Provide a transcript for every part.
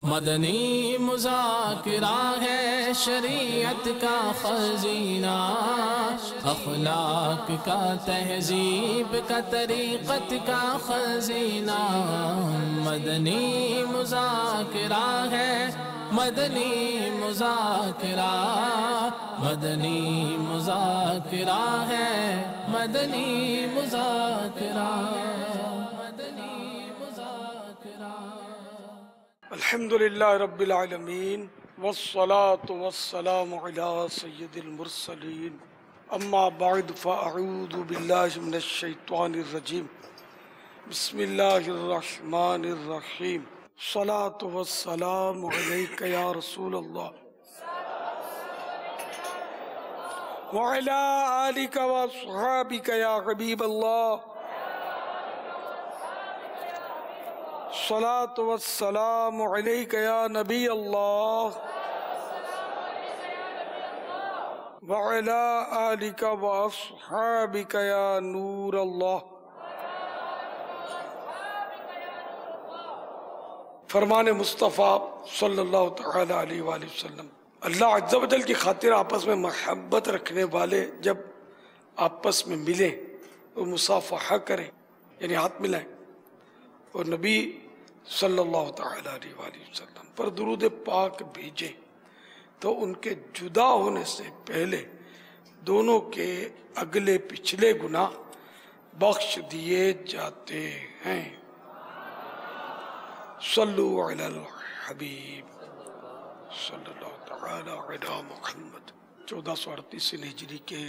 مدنی مذاکرہ ہے شریعت کا خزینہ، اخلاق کا تہذیب کا طریقت کا خزینہ۔ مدنی مذاکرہ ہے، مدنی مذاکرہ، مدنی مذاکرہ ہے، مدنی مذاکرہ، مدنی مذاکرہ۔ الحمدللہ رب العالمین والصلاة والسلام علی سید المرسلین، اما بعد فاعوذ باللہ من الشیطان الرجیم، بسم اللہ الرحمن الرحیم۔ الصلاة والسلام علیک یا رسول اللہ وعلی آلک واصحابک یا حبیب اللہ۔ الصلاة والسلام علیک یا نبی اللہ وعلی آلک واصحابک یا نور اللہ۔ فرمان مصطفیٰ صلی اللہ تعالی علیہ وآلہ وسلم، اللہ عز و جل کی خاطر آپس میں محبت رکھنے والے جب آپس میں ملیں تو مصافحہ کریں، یعنی ہاتھ ملائیں، اور نبی صلی اللہ تعالی علیہ وآلہ وسلم پر درود پاک بھیجیں تو ان کے جدا ہونے سے پہلے دونوں کے اگلے پچھلے گناہ بخش دیے جاتے ہیں۔ صلو علی الحبیب صلی اللہ تعالی علی محمد۔ 1438 ہجری کے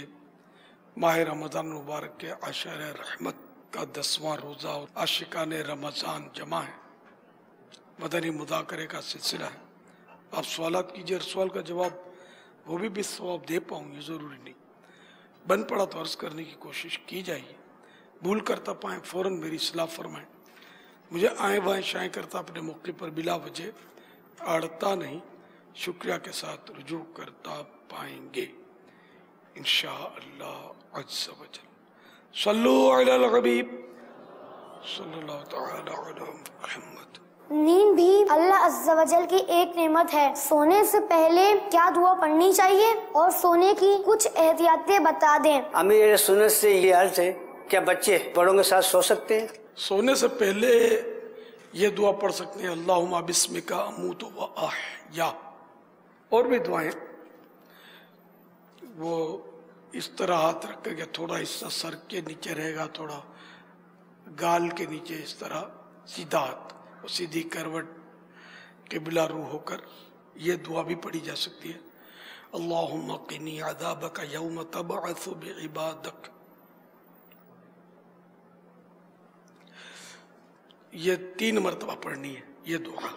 ماہ رمضان مبارک کے عشر رحمت کا 10واں روزہ اور عاشقان رمضان جمع ہے، مدنی مذاکرے کا سلسلہ ہے۔ آپ سوالات کیجئے، ہر سوال کا جواب وہ بھی ثواب دے پاؤں یہ ضروری نہیں، بن پڑا تو عرض کرنے کی کوشش کی جائے، بھول کرتا پائیں فوراً میری اصلاح فرمائیں، مجھے آئیں بائیں شائیں کرتا اپنے موقع پر بلا وجہ آڑتا نہیں، شکریہ کے ساتھ رجوع کرتا پائیں گے انشاءاللہ عز و جل۔ صلو علی الحبیب صلی اللہ تعالی علی محمد۔ نیند بھی اللہ عز و جل کی ایک نعمت ہے۔ سونے سے پہلے کیا دعا پڑھنی چاہیے اور سونے کی کچھ احتیاطیں بتا دیں۔ امیر سنت سے یہ عرض ہے، کیا بچے بڑوں کے ساتھ سو سکتے ہیں؟ سونے سے پہلے یہ دعا پڑھ سکتے ہیں، اللہم بسمک اموت و احیا، اور بھی دعائیں وہ اس طرح ہاتھ رکھ کے تھوڑا حصہ سر کے نیچے رہے گا، تھوڑا گال کے نیچے، اس طرح سیدھا ہاتھ، سیدھی کروٹ قبلہ رو ہو کر یہ دعا بھی پڑھی جا سکتی ہے۔ اللہم قنی عذابک یوم تبعث بعبادک، یہ 3 مرتبہ پڑھنی ہے یہ دعا،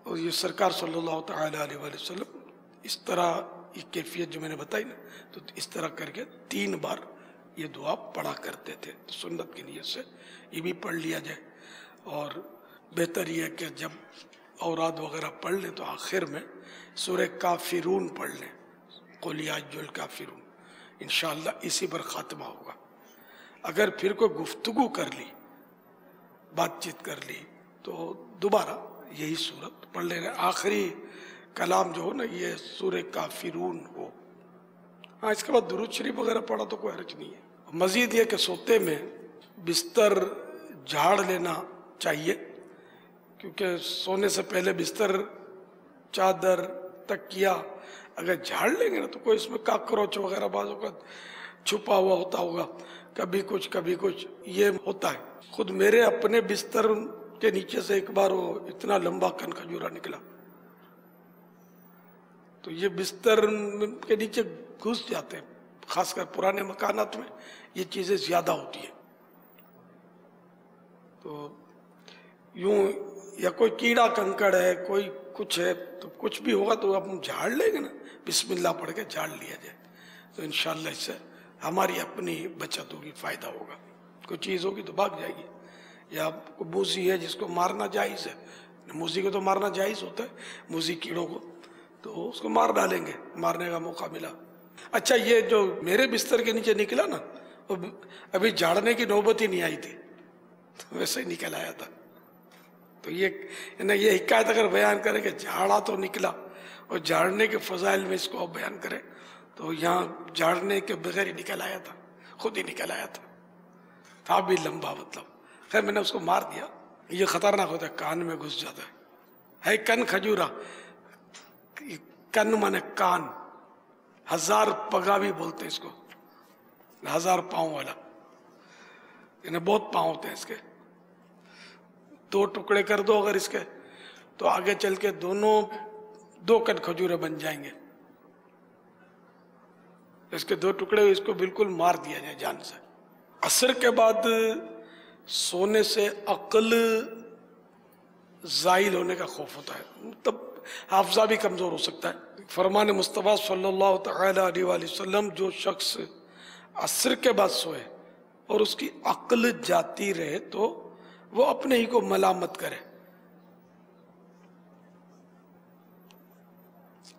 اور یہ سرکار صلی اللہ تعالی علیہ وآلہ وسلم اس طرح یہ کیفیت جو میں نے بتائی نا، تو اس طرح کر کے 3 بار یہ دعا پڑھا کرتے تھے۔ سنت کی نیت سے یہ بھی پڑھ لیا جائے، اور بہتر یہ ہے کہ جب اوراد وغیرہ پڑھ لیں تو آخر میں سورہ کافرون پڑھ لیں، قل یا ایھا الکافرون، انشاءاللہ اسی پر خاتمہ ہوگا۔ اگر پھر کوئی گفتگو کر لی، بات چیت کر لی، تو دوبارہ یہی صورت پڑھ لینا، آخری کلام جو ہو نا یہ سورہ کافرون ہو۔ ہاں، اس کے بعد درود شریف وغیرہ پڑھا تو کوئی حرج نہیں ہے۔ مزید یہ کہ سوتے میں بستر جھاڑ لینا چاہیے، کیونکہ سونے سے پہلے بستر، چادر، تکیہ اگر جھاڑ لیں گے نا تو کوئی اس میں کاکروچ وغیرہ بعض اوقات چھپا ہوا ہوتا ہوگا، کبھی کچھ یہ ہوتا ہے۔ خود میرے اپنے بستر کے نیچے سے ایک بار وہ اتنا لمبا کن کھجورا نکلا، تو یہ بستر کے نیچے گھس جاتے ہیں، خاص کر پرانے مکانات میں یہ چیزیں زیادہ ہوتی ہیں۔ تو یوں یا کوئی کیڑا کنکڑ ہے، کوئی کچھ ہے، تو کچھ بھی ہوگا تو ہم جھاڑ لیں گے نا، بسم اللہ پڑھ کے جھاڑ لیا جائے تو انشاءاللہ اس سے ہماری اپنی بچت ہوگی، فائدہ ہوگا۔ کوئی چیز ہوگی تو بھاگ جائے گی، یا کوئی موذی ہے جس کو مارنا جائز ہے، موذی کو تو مارنا جائز ہوتا ہے، موذی کیڑوں کو تو اس کو مار ڈالیں گے، مارنے کا موقع ملا۔ اچھا، یہ جو میرے بستر کے نیچے نکلا نا، ابھی جھاڑنے کی نوبت ہی نہیں آئی تھی، تو ویسے ہی نکل آیا تھا، تو یہ حکایت اگر بیان کرے کہ جھاڑا تو نکلا اور جھاڑنے کے فضائل میں اس کو آپ بیان کریں تو یہاں جھاڑنے کے بغیر ہی نکل آیا تھا، خود ہی نکل آیا تھا بھی لمبا مطلب. خیر میں نے اس کو مار دیا. یہ خطرناک ہوتا ہے، کان میں گھس جاتا ہے کن کھجورا. کن مانے کان، 1000 پگا بھی بولتے ہیں اس کو، 1000 پاؤں والا، یعنی بہت پاؤں ہوتے ہیں اس کے. 2 ٹکڑے کر دو اگر اس کے تو آگے چل کے دو کن کھجورے بن جائیں گے. اس کے 2 ٹکڑے اس کو بالکل مار دیا جائے جان سے. عصر کے بعد سونے سے عقل زائل ہونے کا خوف ہوتا ہے، تب حافظہ بھی کمزور ہو سکتا ہے. فرمان مصطفیٰ صلی اللہ تعالی علیہ وآلہ وسلم، جو شخص عصر کے بعد سوئے اور اس کی عقل جاتی رہے تو وہ اپنے ہی کو ملامت کرے.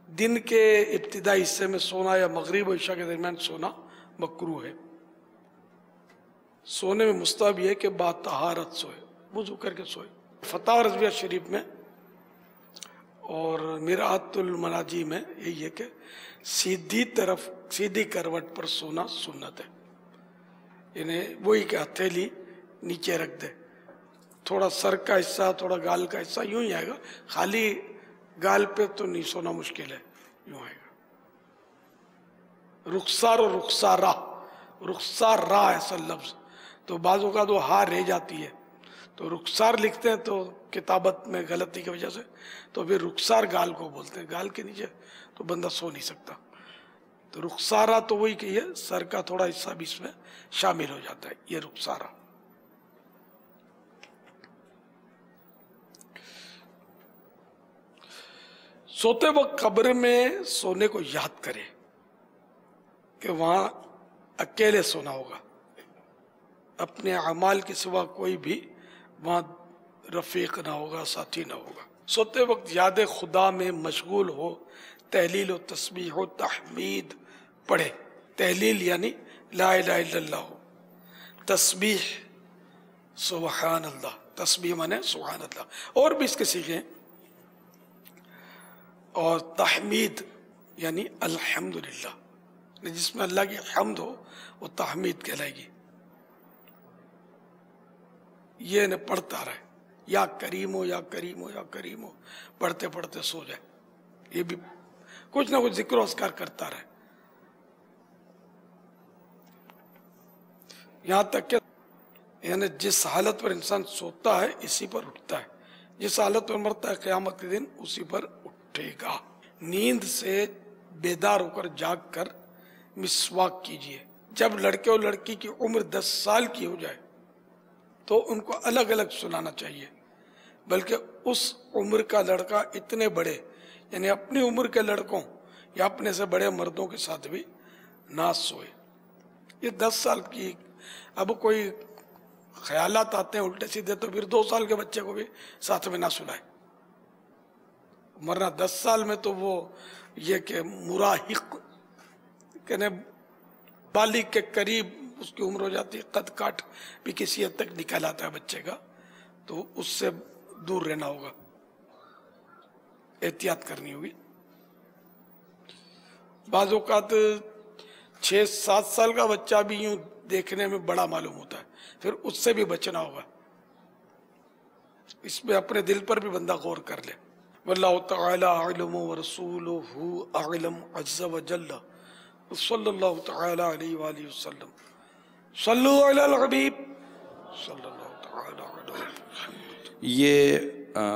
دن کے ابتدائی حصے میں سونا یا مغرب و عشاء کے درمیان سونا مکروہ ہے. سونے میں مستحب یہ کہ با طہارت سوئے، وضو کر کے سوئے. فتح رضویہ شریف میں اور مرآت المناجی میں یہی ہے کہ سیدھی کروٹ پر سونا سنت ہے. یعنی وہی کہ ہتھیلی نیچے رکھ دے، تھوڑا سر کا حصہ تھوڑا گال کا حصہ یوں ہی آئے گا، خالی گال پہ تو نہیں سونا مشکل ہے، یوں آئے گا. رخسار اور رخسارہ، رخسارہ ایسا لفظ تو بعض اوقات وہ ہاں رہ جاتی ہے تو رخسار لکھتے ہیں تو کتابت میں غلطی کی وجہ سے تو پھر رخسار گال کو بولتے ہیں، گال کے نیچے تو بندہ سو نہیں سکتا. تو رخسارہ تو وہی کہ یہ سر کا تھوڑا حصہ بھی اس میں شامل ہو جاتا ہے، یہ رخسارہ. سوتے وقت قبر میں سونے کو یاد کرے کہ وہاں اکیلے سونا ہوگا، اپنے اعمال کے سوا کوئی بھی وہاں رفیق نہ ہوگا، ساتھی نہ ہوگا. سوتے وقت یاد خدا میں مشغول ہو، تحلیل و تسبیح و تحمید پڑھے. تحلیل یعنی لا الہ الا اللہ ہو، تسبیح سبحان اللہ، تسبیح مانے سبحان اللہ، اور بھی اس کے سیکھے ہیں. اور تحمید یعنی الحمدللہ، جس میں اللہ کی حمد ہو وہ تحمید کہلائے گی. یہ نہ پڑھتا رہے، یا کریم ہو یا کریم ہو یا کریم ہو، پڑھتے پڑھتے سو جائے. یہ بھی کچھ نہ کچھ ذکر و اذکار کرتا رہے. یہاں تک کہ یعنی جس حالت پر انسان سوتا ہے اسی پر اٹھتا ہے، جس حالت پر مرتا ہے قیامت کے دن اسی پر اٹھے گا. نیند سے بیدار ہو کر جاگ کر مسواک کیجئے. جب لڑکے اور لڑکی کی عمر 10 سال کی ہو جائے تو ان کو الگ الگ سنانا چاہیے، بلکہ اس عمر کا لڑکا اتنے بڑے یعنی اپنی عمر کے لڑکوں یا اپنے سے بڑے مردوں کے ساتھ بھی نہ سوئے. یہ 10 سال کی، اب کوئی خیالات آتے ہیں الٹے سیدھے تو پھر 2 سال کے بچے کو بھی ساتھ میں نہ سلائے. ورنہ 10 سال میں تو وہ یہ کہ مراہق کہنے بالغ کے قریب اس کی عمر ہو جاتی ہے، قد کاٹ بھی کسی حد تک نکل آتا ہے بچے کا، تو اس سے دور رہنا ہوگا، احتیاط کرنی ہوگی. بعض اوقات 6-7 سال کا بچہ بھی یوں دیکھنے میں بڑا معلوم ہوتا ہے، پھر اس سے بھی بچنا ہوگا. اس میں اپنے دل پر بھی بندہ غور کر لے. واللہ تعالی اعلم ورسولہ اعلم عز وجل صلی اللہ تعالی علیہ وآلہ وسلم. صلو علی الحبیب صلی اللہ تعالی علیہ وسلم. یہ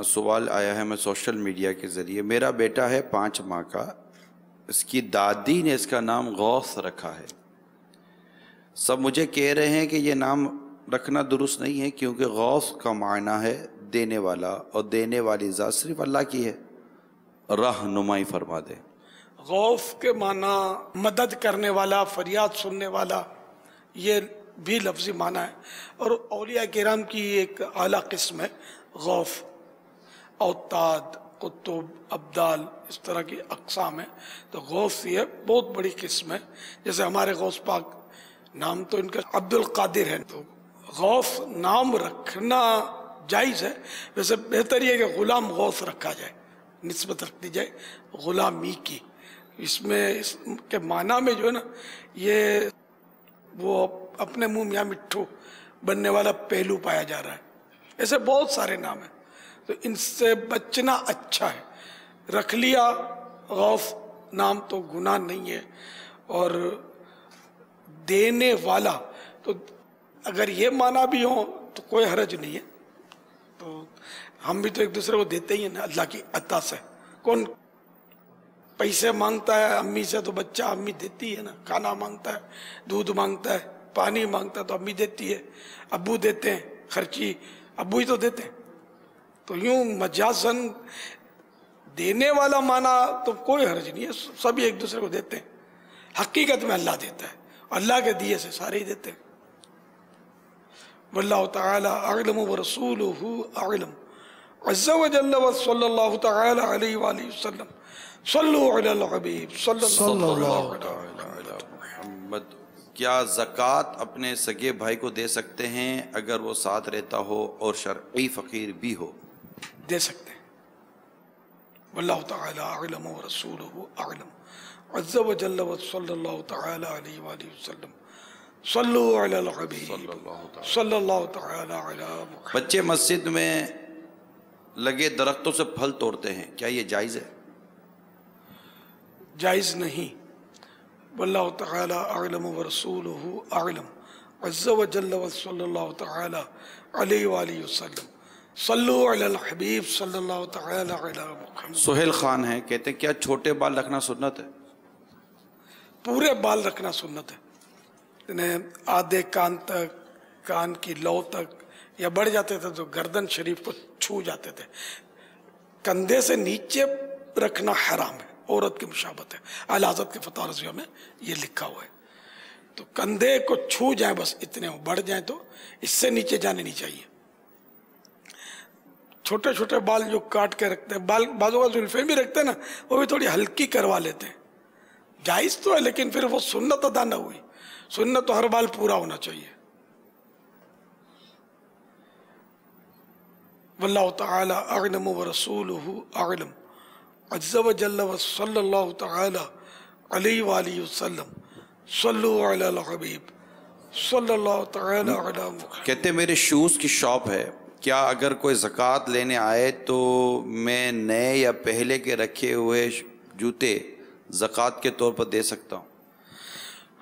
سوال آیا ہے میں سوشل میڈیا کے ذریعے. میرا بیٹا ہے 5 ماہ کا، اس کی دادی نے اس کا نام غوث رکھا ہے. سب مجھے کہہ رہے ہیں کہ یہ نام رکھنا درست نہیں ہے کیونکہ غوث کا معنی ہے دینے والا، اور دینے والی ذات صرف اللہ کی ہے. رہنمائی فرما دے. غوث کے معنی مدد کرنے والا، فریاد سننے والا، یہ بھی لفظی معنی ہے. اور اولیاء کرام کی ایک اعلیٰ قسم ہے غوث. اوتاد، قطب، ابدال، اس طرح کی اقسام ہیں. تو غوث یہ بہت بڑی قسم ہے. جیسے ہمارے غوث پاک نام تو ان کا عبد القادر ہے. تو غوث نام رکھنا جائز ہے. ویسے بہتر یہ کہ غلام غوث رکھا جائے، نسبت رکھ دی جائے غلامی کی. اس میں اس کے معنی میں جو ہے نا یہ وہ اپنے منہ میاں مٹھو بننے والا پہلو پایا جا رہا ہے. ایسے بہت سارے نام ہیں تو ان سے بچنا اچھا ہے. رکھ لیا غوث نام تو گناہ نہیں ہے، اور دینے والا تو اگر یہ معنی بھی ہو تو کوئی حرج نہیں ہے. تو ہم بھی تو ایک دوسرے کو دیتے ہی ہیں نا اللہ کی عطا سے. کون پیسے مانگتا ہے امی سے تو بچہ امی دیتی ہے نا. کھانا مانگتا ہے، دودھ مانگتا ہے، پانی مانگتا ہے تو امی دیتی ہے. ابو دیتے ہیں، خرچی ابو ہی تو دیتے ہیں. تو یوں مجازن دینے والا معنی تو کوئی حرج نہیں ہے، سبھی ایک دوسرے کو دیتے ہیں. حقیقت میں اللہ دیتا ہے، اللہ کے دیے سے سارے ہی دیتے ہیں. واللہ تعالی اعلم ورسولہ اعلم عز وجل وصلی اللہ تعالی علیہ وآلہ وسلم. صلو علی الحبیب صلی اللہ علیہ محمد. کیا زکوٰۃ اپنے سگے بھائی کو دے سکتے ہیں اگر وہ ساتھ رہتا ہو اور شرعی فقیر بھی ہو؟ دے سکتے ہیں. واللہ تعالی اعلم ورسولہ اعلم عز وجل وصلی اللہ تعالی علیہ وآلہ وسلم. صلو علی الحبیب صلی اللہ تعالی علی محمد. بچے مسجد میں لگے درختوں سے پھل توڑتے ہیں، کیا یہ جائز ہے؟ جائز نہیں. واللہ تعالی اعلم ورسولہ اعلم عز وجل وصلی اللہ تعالی علیہ وآلہ وسلم. صلو علی الحبیب صلی اللہ تعالی علی محمد. سہیل خان ہیں، کہتے ہیں کیا چھوٹے بال رکھنا سنت ہے؟ پورے بال رکھنا سنت ہے. آدھے کان تک، کان کی لو تک، یا بڑھ جاتے تھے تو گردن شریف کو چھو جاتے تھے. کندھے سے نیچے رکھنا حرام ہے، عورت کی مشابہت ہے. اعلی حضرت کے فتح رضویہ میں یہ لکھا ہوا ہے. تو کندھے کو چھو جائیں بس اتنے، بڑھ جائیں تو اس سے نیچے جانے نہیں چاہیے. چھوٹے چھوٹے بال جو کاٹ کے رکھتے ہیں، بعضوں کا زلفیں بھی رکھتے ہیں نا، وہ بھی تھوڑی ہلکی کروا لیتے ہیں. جائز تو ہے لیکن پھر وہ سنت ادا نہ ہوئی. سنت تو ہر بال پورا ہونا چاہیے. واللہ تعالی اعلم ورسولہ اعلم عز وجل وصلی اللہ تعالی علیہ وآلہ وسلم. صلو علی الحبیب صلی اللہ تعالی علی محمد. کہتے ہیں میرے شوز کی شاپ ہے، کیا اگر کوئی زکوٰۃ لینے آئے تو میں نئے یا پہلے کے رکھے ہوئے جوتے زکوٰۃ کے طور پر دے سکتا ہوں؟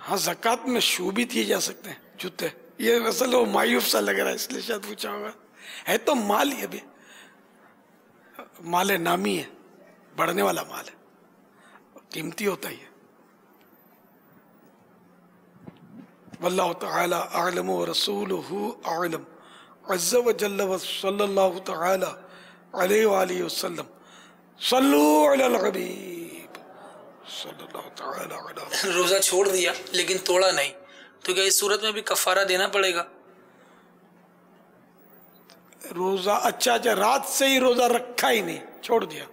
ہاں، زکوٰۃ میں شو بھی دیے جا سکتے ہیں، جوتے. یہ اصل وہ مایوب سا لگ رہا ہے اس لیے شاید پوچھا ہوگا. ہے تو مال ہی، ابھی مال نامی ہے، بڑھنے والا مال ہے، قیمتی ہوتا ہی ہے. واللہ تعالی اعلم ورسولہ اعلم عز وجل وصلی اللہ تعالی علیہ وآلہ وسلم. صلو علی الحبیب صلی اللہ تعالی علیہ. روزہ چھوڑ دیا لیکن توڑا نہیں، تو کیا اس صورت میں بھی کفارہ دینا پڑے گا؟ روزہ اچھا رات سے ہی روزہ رکھا ہی نہیں، چھوڑ دیا،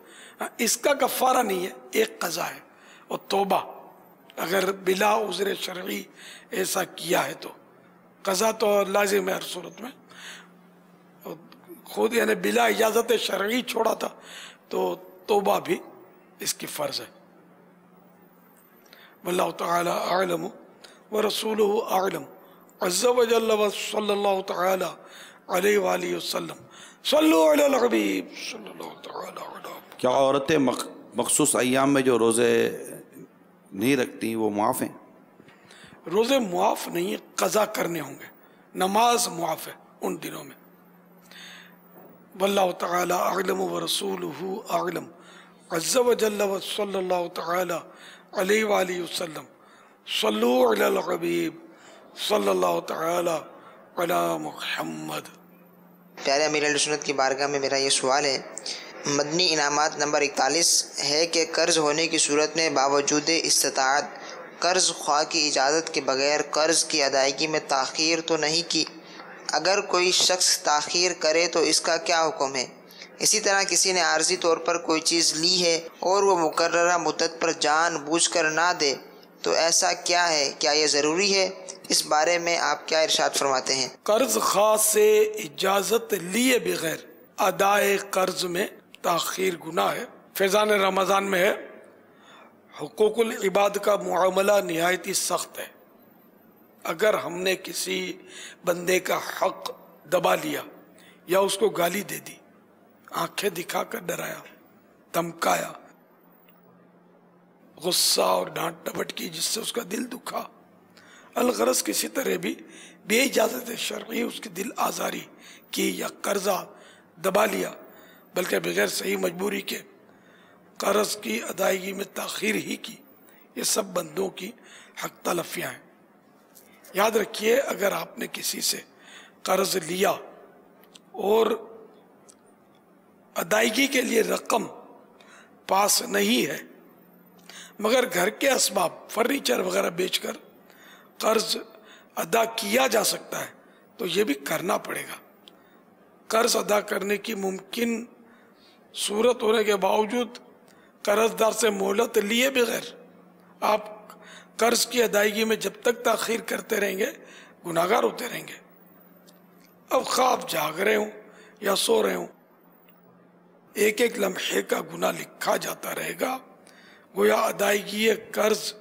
اس کا کفارہ نہیں ہے، ایک قضا ہے اور توبہ. اگر بلا عذر شرعی ایسا کیا ہے تو قضا تو لازم ہے ہر صورت میں. خود یعنی بلا اجازت شرعی چھوڑا تھا تو توبہ بھی اس کی فرض ہے. واللہ تعالی اعلم ورسولہ اعلم عز وجل وصلی اللہ تعالی علیہ وآلہ وسلم. صلو علی الحبیب صلی اللہ تعالی علیہ وسلم. کیا عورتیں مخصوص ایام میں جو روزے نہیں رکھتی وہ معاف ہیں؟ روزے معاف نہیں ہیں، قضا کرنے ہوں گے. نماز معاف ہے ان دنوں میں. واللہ تعالی اعلم ورسولہ اعلم عز وجل وصلی اللہ تعالی علیہ وآلہ وسلم. صلو علی الحبیب صلی اللہ تعالی علی محمد. پیارے امیر اہل سنت کی بارگاہ میں میرا یہ سوال ہے، مدنی انعامات نمبر 41 ہے کہ قرض ہونے کی صورت میں باوجود استطاعت قرض خواہ کی اجازت کے بغیر قرض کی ادائیگی میں تاخیر تو نہیں کی. اگر کوئی شخص تاخیر کرے تو اس کا کیا حکم ہے؟ اسی طرح کسی نے عارضی طور پر کوئی چیز لی ہے اور وہ مقررہ مدت پر جان بوجھ کر نہ دے تو ایسا کیا ہے؟ کیا یہ ضروری ہے؟ اس بارے میں آپ کیا ارشاد فرماتے ہیں؟ قرض خواہ سے اجازت لیے بغیر ادائے قرض میں تاخیر گناہ ہے۔ فیضان رمضان میں ہے، حقوق العباد کا معاملہ نہایت ہی سخت ہے۔ اگر ہم نے کسی بندے کا حق دبا لیا یا اس کو گالی دے دی، آنکھیں دکھا کر ڈرایا، دھمکایا، غصہ اور ڈانٹ ڈپٹ کی جس سے اس کا دل دکھا، الغرض کسی طرح بھی بے اجازت شرعی اس کی دل آزاری کی یا قرضہ دبا لیا، بلکہ بغیر صحیح مجبوری کے قرض کی ادائیگی میں تاخیر ہی کی، یہ سب بندوں کی حق تلفیاں ہیں۔ یاد رکھیے، اگر آپ نے کسی سے قرض لیا اور ادائیگی کے لیے رقم پاس نہیں ہے، مگر گھر کے اسباب فرنیچر وغیرہ بیچ کر قرض ادا کیا جا سکتا ہے تو یہ بھی کرنا پڑے گا۔ قرض ادا کرنے کی ممکن صورت ہونے کے باوجود قرض دار سے مہلت لیے بغیر آپ قرض کی ادائیگی میں جب تک تاخیر کرتے رہیں گے گناہگار ہوتے رہیں گے۔ اب خواہ آپ جاگ رہے ہوں یا سو رہے ہوں، ایک ایک لمحے کا گناہ لکھا جاتا رہے گا، گویا ادائیگی قرض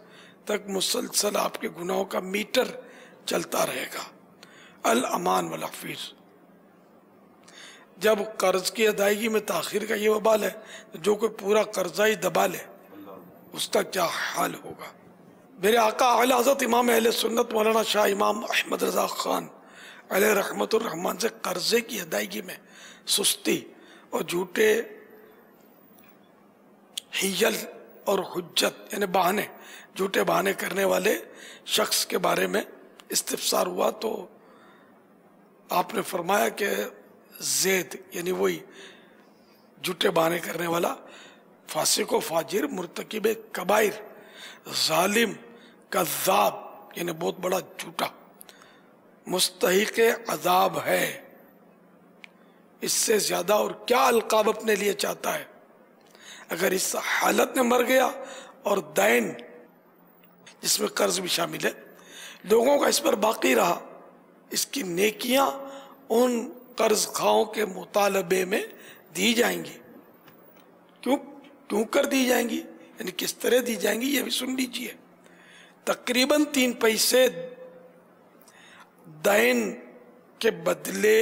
تک مسلسل آپ کے گناہوں کا میٹر چلتا رہے گا۔ الامان والحفیظ، جب قرض کی ادائیگی میں تاخیر کا یہ وبال ہے تو جو کوئی پورا قرضہ ہی دبا لے اس کا کیا حال ہوگا۔ میرے آقا اعلی حضرت امام اہل سنت مولانا شاہ امام احمد رضا خان علیہ رحمت الرحمن سے قرضے کی ادائیگی میں سستی اور جھوٹے حیل اور حجت یعنی بہانے، جھوٹے بہانے کرنے والے شخص کے بارے میں استفسار ہوا تو آپ نے فرمایا کہ زید یعنی وہی جھوٹے بہانے کرنے والا فاسق و فاجر، مرتکب کبائر، ظالم، کذاب یعنی بہت بڑا جھوٹا، مستحق عذاب ہے۔ اس سے زیادہ اور کیا القاب اپنے لیے چاہتا ہے؟ اگر اس حالت میں مر گیا اور دین جس میں قرض بھی شامل ہے لوگوں کا اس پر باقی رہا، اس کی نیکیاں ان قرض خواہوں کے مطالبے میں دی جائیں گی۔ کیوں کر دی جائیں گی، یعنی کس طرح دی جائیں گی یہ بھی سن لیجیے۔ تقریباً 3 پیسے دین کے بدلے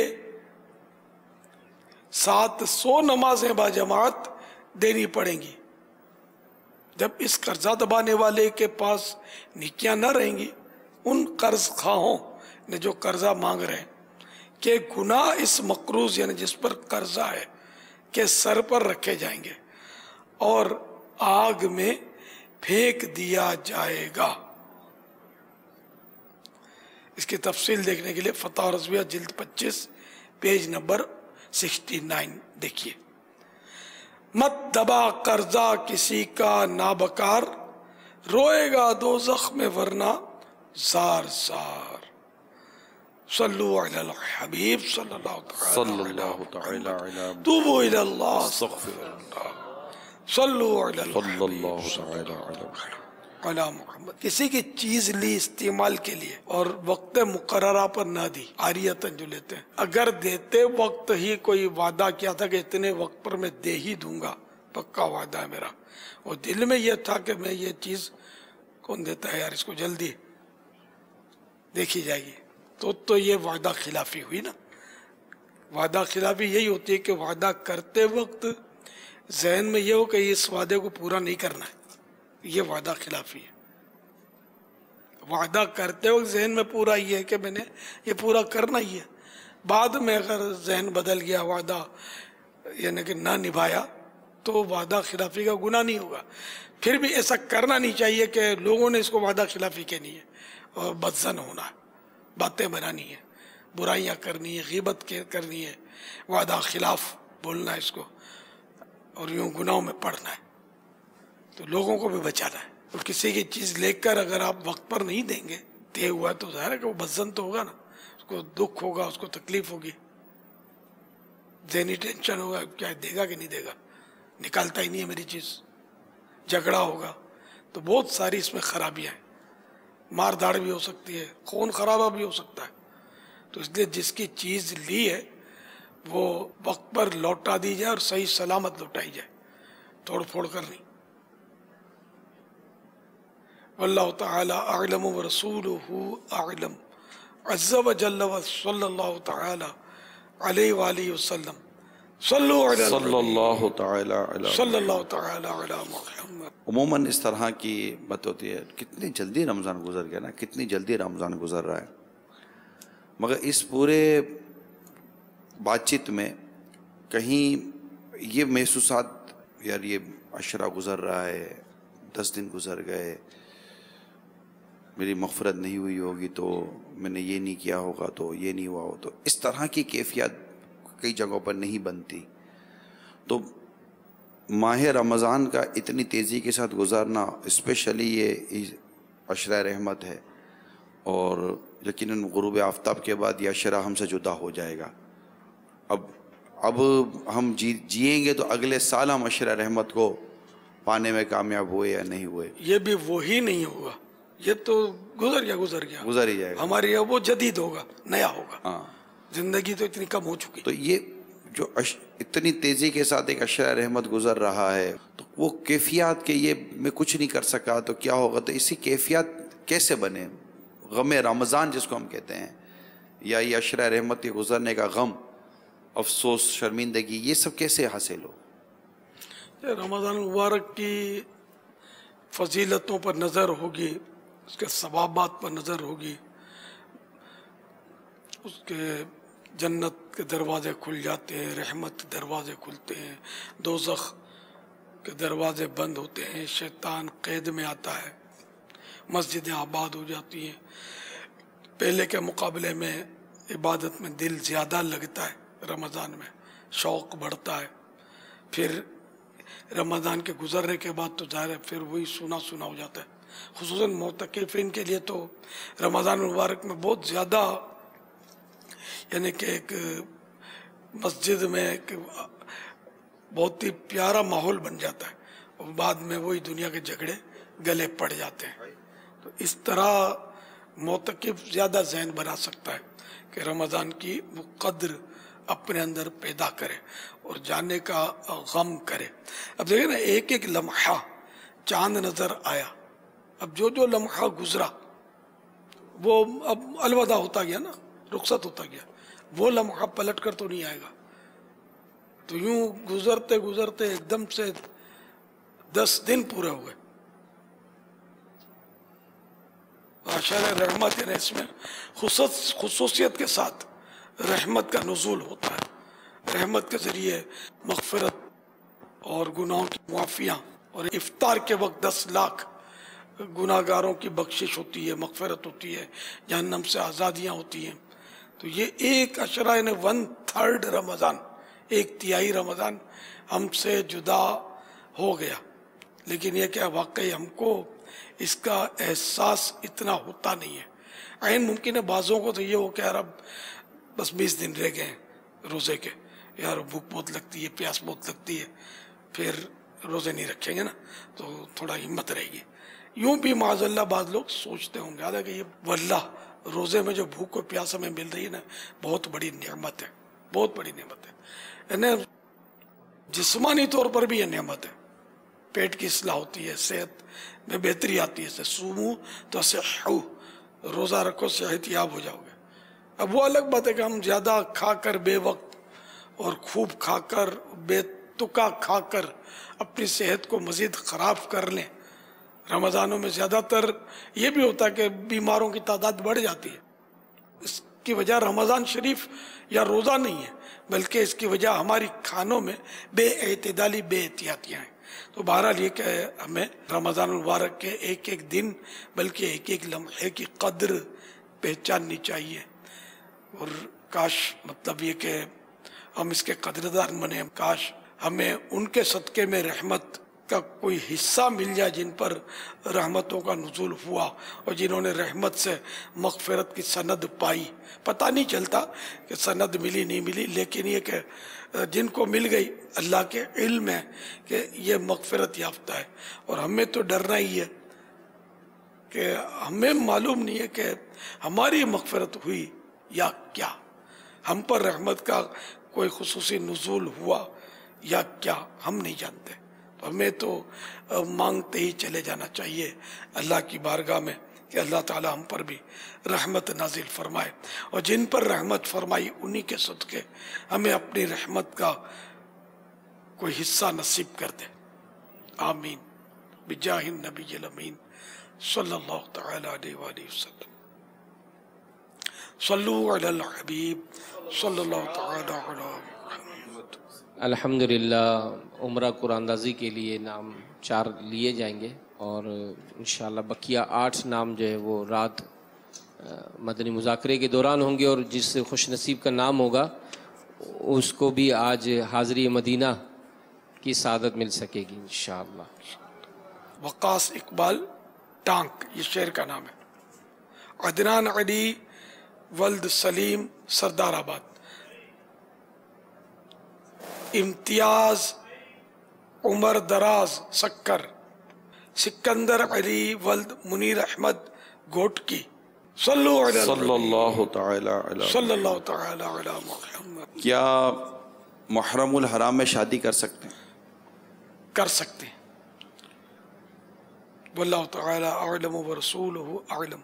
700 نمازیں باجماعت دینی پڑیں گی۔ جب اس قرضہ دبانے والے کے پاس نیکیاں نہ رہیں گی، ان قرض خواہوں نے جو قرضہ مانگ رہے ہیں کہ گناہ اس مقروض یعنی جس پر قرضہ ہے کے سر پر رکھے جائیں گے اور آگ میں پھینک دیا جائے گا۔ اس کی تفصیل دیکھنے کے لیے فتح رضویہ جلد 25 پیج نمبر 69 دیکھیے۔ مت دبا قرضہ کسی کا نابکار، روئے گا دوزخ میں ورنہ زار زار۔ صلو علی الحبیب صلی اللہ تعالی علیہ توبوا الی اللہ استغفر اللہ صلو علی الحبیب علی محمد۔ کسی کی چیز لی استعمال کے لیے اور وقت مقررہ پر نہ دی، عاریتاً جو لیتے ہیں، اگر دیتے وقت ہی کوئی وعدہ کیا تھا کہ اتنے وقت پر میں دے ہی دوں گا، پکا وعدہ ہے میرا، اور دل میں یہ تھا کہ میں یہ چیز کون دیتا ہے یار، اس کو جلدی دیکھی جائے گی، تو یہ وعدہ خلافی ہوئی نا۔ وعدہ خلافی یہی ہوتی ہے کہ وعدہ کرتے وقت ذہن میں یہ ہو کہ اس وعدے کو پورا نہیں کرنا ہے، یہ وعدہ خلافی ہے۔ وعدہ کرتے وقت ذہن میں پورا یہ ہے کہ میں نے یہ پورا کرنا ہی ہے، بعد میں اگر ذہن بدل گیا، وعدہ یعنی کہ نہ نبھایا، تو وعدہ خلافی کا گناہ نہیں ہوگا۔ پھر بھی ایسا کرنا نہیں چاہیے کہ لوگوں نے اس کو وعدہ خلافی کہنی ہے اور بدزن ہونا ہے، باتیں بنانی ہے، برائیاں کرنی ہے، غیبت کرنی ہے، وعدہ خلاف بولنا ہے اس کو، اور یوں گناہوں میں پڑنا ہے۔ تو لوگوں کو بھی بچانا ہے، اور کسی کی چیز لے کر اگر آپ وقت پر نہیں دیں گے، طے ہوا تو ظاہر ہے کہ وہ بدزن تو ہوگا نا، اس کو دکھ ہوگا، اس کو تکلیف ہوگی، ذہنی ٹینشن ہوگا، کیا دے گا کہ نہیں دے گا، نکالتا ہی نہیں ہے میری چیز، جھگڑا ہوگا، تو بہت ساری اس میں خرابیاں ہیں۔ مار داڑ بھی ہو سکتی ہے، خون خرابہ بھی ہو سکتا ہے. تو اس لیے جس کی چیز لی ہے وہ وقت پر لوٹا دی جائے اور صحیح سلامت لوٹائی جائے، توڑ پھوڑ کر نہیں. واللہ تعالی اعلم ورسولہ اعلم عز وجل وصلی اللہ تعالی علیہ وآلہ وسلم. صلو علی صلی اللہ تعالی علی صلی اللہ تعالی علی محمد. عموماً اس طرح کی بات ہوتی ہے، کتنی جلدی رمضان گزر گیا نا، کتنی جلدی رمضان گزر رہا ہے. مگر اس پورے بات چیت میں کہیں یہ محسوسات، یار یہ عشرہ گزر رہا ہے، 10 دن گزر گئے، میری مغفرت نہیں ہوئی ہوگی تو میں نے یہ نہیں کیا ہوگا تو یہ نہیں ہوا ہو، تو اس طرح کی کیفیت کئی جگہوں پر نہیں بنتی. تو ماہ رمضان کا اتنی تیزی کے ساتھ گزارنا، اسپیشلی یہ عشرہ رحمت ہے، اور یقیناً غروب آفتاب کے بعد یہ عشرہ ہم سے جدا ہو جائے گا. اب ہم جئیں گے تو اگلے سال ہم عشرہ رحمت کو پانے میں کامیاب ہوئے یا نہیں ہوئے. یہ بھی وہی نہیں ہوگا، یہ تو گزر گیا گزر ہی جائے گا. ہمارے یہاں وہ جدید ہوگا، نیا ہوگا. ہاں، زندگی تو اتنی کم ہو چکی. تو یہ جو اتنی تیزی کے ساتھ ایک عشرہ رحمت گزر رہا ہے، تو وہ کیفیات کہ یہ میں کچھ نہیں کر سکا تو کیا ہوگا، تو اسی کیفیات کیسے بنے؟ غم رمضان جس کو ہم کہتے ہیں، یا یہ عشرہ رحمت کے گزرنے کا غم، افسوس، شرمندگی، یہ سب کیسے حاصل ہو؟ رمضان مبارک کی فضیلتوں پر نظر ہوگی، اس کے ثوابات پر نظر ہوگی، اس کے جنت کے دروازے کھل جاتے ہیں، رحمت کے دروازے کھلتے ہیں، دوزخ کے دروازے بند ہوتے ہیں، شیطان قید میں آتا ہے، مسجدیں آباد ہو جاتی ہیں، پہلے کے مقابلے میں عبادت میں دل زیادہ لگتا ہے، رمضان میں شوق بڑھتا ہے. پھر رمضان کے گزرنے کے بعد تو ظاہر ہے پھر وہی سونا سونا ہو جاتا ہے. خصوصاً معتکفین کے لیے تو رمضان مبارک میں بہت زیادہ، یعنی کہ ایک مسجد میں ایک بہت ہی پیارا ماحول بن جاتا ہے، اور بعد میں وہی دنیا کے جھگڑے گلے پڑ جاتے ہیں. تو اس طرح معتکف زیادہ ذہن بنا سکتا ہے کہ رمضان کی وہ قدر اپنے اندر پیدا کرے اور جانے کا غم کرے. اب دیکھیں نا، ایک ایک لمحہ چاند نظر آیا، اب جو جو لمحہ گزرا وہ اب الوداع ہوتا گیا نا، رخصت ہوتا گیا، وہ لمحہ پلٹ کر تو نہیں آئے گا. تو یوں گزرتے گزرتے ایک دم سے 10 دن پورے ہوئے. عشرہ رحمت یعنی اس میں خصوصیت کے ساتھ رحمت کا نزول ہوتا ہے. رحمت کے ذریعے مغفرت اور گناہوں کی معافیاں، اور افطار کے وقت 10 لاکھ گناہ گاروں کی بخشش ہوتی ہے، مغفرت ہوتی ہے، جہنم سے آزادیاں ہوتی ہیں. تو یہ ایک عشرہ یعنی 1/3 رمضان، 1/3 رمضان ہم سے جدا ہو گیا. لیکن یہ کہ واقعی ہم کو اس کا احساس اتنا ہوتا نہیں ہے. عین ممکن ہے بعضوں کو تو یہ ہو کہ یار اب بس 20 دن رہ گئے ہیں روزے کے، یار بھوک بہت لگتی ہے، پیاس بہت لگتی ہے، پھر روزے نہیں رکھیں گے نا تو تھوڑا ہمت رہے گی. یوں بھی معاذ اللہ بعض لوگ سوچتے ہوں گے، حالانکہ یہ واللہ روزے میں جو بھوک و پیاس ہمیں مل رہی ہے نا، بہت بڑی نعمت ہے، بہت بڑی نعمت ہے. یعنی جسمانی طور پر بھی یہ نعمت ہے، پیٹ کی اصلاح ہوتی ہے، صحت میں بہتری آتی ہے. سومو تو صحو، روزہ رکھو صحت یاب ہو جاؤ گے. اب وہ الگ بات ہے کہ ہم زیادہ کھا کر بے وقت اور خوب کھا کر بے تکا کھا کر اپنی صحت کو مزید خراب کر لیں. رمضانوں میں زیادہ تر یہ بھی ہوتا ہے کہ بیماروں کی تعداد بڑھ جاتی ہے. اس کی وجہ رمضان شریف یا روزہ نہیں ہے، بلکہ اس کی وجہ ہماری کھانوں میں بے اعتدالی، بے احتیاطیاں ہیں. تو بہرحال یہ کہ ہمیں رمضان المبارک کے ایک ایک دن بلکہ ایک ایک لمحے کی قدر پہچاننی چاہیے. اور کاش مطلب یہ کہ ہم اس کے قدردان بنیں، کاش ہمیں ان کے صدقے میں رحمت کا کوئی حصہ مل جائے جن پر رحمتوں کا نزول ہوا اور جنہوں نے رحمت سے مغفرت کی سند پائی. پتہ نہیں چلتا کہ سند ملی نہیں ملی، لیکن یہ کہ جن کو مل گئی اللہ کے علم ہے کہ یہ مغفرت یافتہ ہے. اور ہمیں تو ڈرنا ہی ہے کہ ہمیں معلوم نہیں ہے کہ ہماری مغفرت ہوئی یا کیا، ہم پر رحمت کا کوئی خصوصی نزول ہوا یا کیا، ہم نہیں جانتے. تو ہمیں تو مانگتے ہی چلے جانا چاہیے اللہ کی بارگاہ میں کہ اللہ تعالی ہم پر بھی رحمت نازل فرمائے، اور جن پر رحمت فرمائی انہی کے صدقے ہمیں اپنی رحمت کا کوئی حصہ نصیب کر دے. آمین بجاہ النبی الامین صلی اللہ تعالی علیہ وآلہ وسلم. صلو علی الحبیب صلی اللہ تعالی علی محمد. الحمدللہ عمرہ قرآن اندازی کے لیے نام 4 لیے جائیں گے، اور انشاءاللہ بقیہ 8 نام جو ہے وہ رات مدنی مذاکرے کے دوران ہوں گے، اور جس سے خوش نصیب کا نام ہوگا اس کو بھی آج حاضری مدینہ کی سعادت مل سکے گی انشاءاللہ. وقاص اقبال ٹانک یہ شہر کا نام ہے. عدنان علی ولد سلیم سردار آباد. امتیاز عمر دراز سکر. سکندر علی ولد منیر احمد گوٹکی. صلی اللہ تعالی علی صلی اللہ تعالی علی محمد. کیا محرم الحرام میں شادی کر سکتے ہیں؟ کر سکتے ہیں. واللہ تعالی اعلم ورسولہ اعلم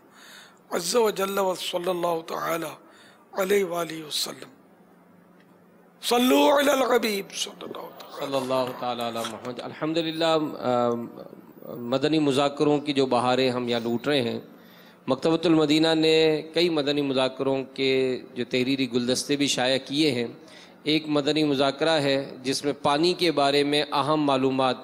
عز وجل وصلی اللہ تعالی علیہ وآلہ وسلم. صلو علی الحبیب صلی اللہ تعالی علی محمد. الحمدللہ مدنی مذاکروں کی جو بہاریں ہم یہاں لوٹ رہے ہیں، مکتبۃ المدینہ نے کئی مدنی مذاکروں کے جو تحریری گلدستے بھی شائع کیے ہیں. ایک مدنی مذاکرہ ہے جس میں پانی کے بارے میں اہم معلومات،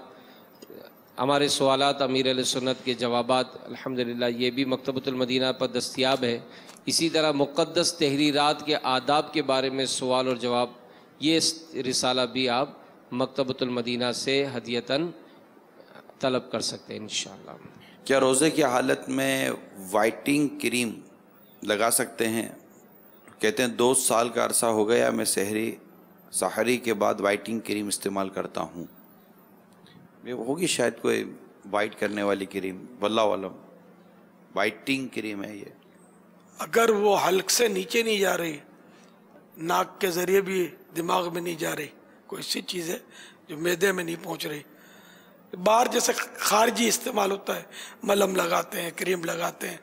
ہمارے سوالات، امیر علیہ سنت کے جوابات، الحمدللہ یہ بھی مکتبۃ المدینہ پر دستیاب ہے. اسی طرح مقدس تحریرات کے آداب کے بارے میں سوال اور جواب، یہ رسالہ بھی آپ مکتبۃ المدینہ سے ہدیتاً طلب کر سکتے ہیں انشاءاللہ. کیا روزے کی حالت میں وائٹنگ کریم لگا سکتے ہیں؟ کہتے ہیں 2 سال کا عرصہ ہو گیا میں سحری کے بعد وائٹنگ کریم استعمال کرتا ہوں. ہوگی شاید کوئی وائٹ کرنے والی کریم، واللہ علم. وائٹنگ کریم ہے یہ. اگر وہ حلق سے نیچے نہیں جا رہی، ناک کے ذریعے بھی دماغ میں نہیں جا رہی، کوئی ایسی چیز ہے جو معدے میں نہیں پہنچ رہی، باہر جیسے خارجی استعمال ہوتا ہے، ملم لگاتے ہیں، کریم لگاتے ہیں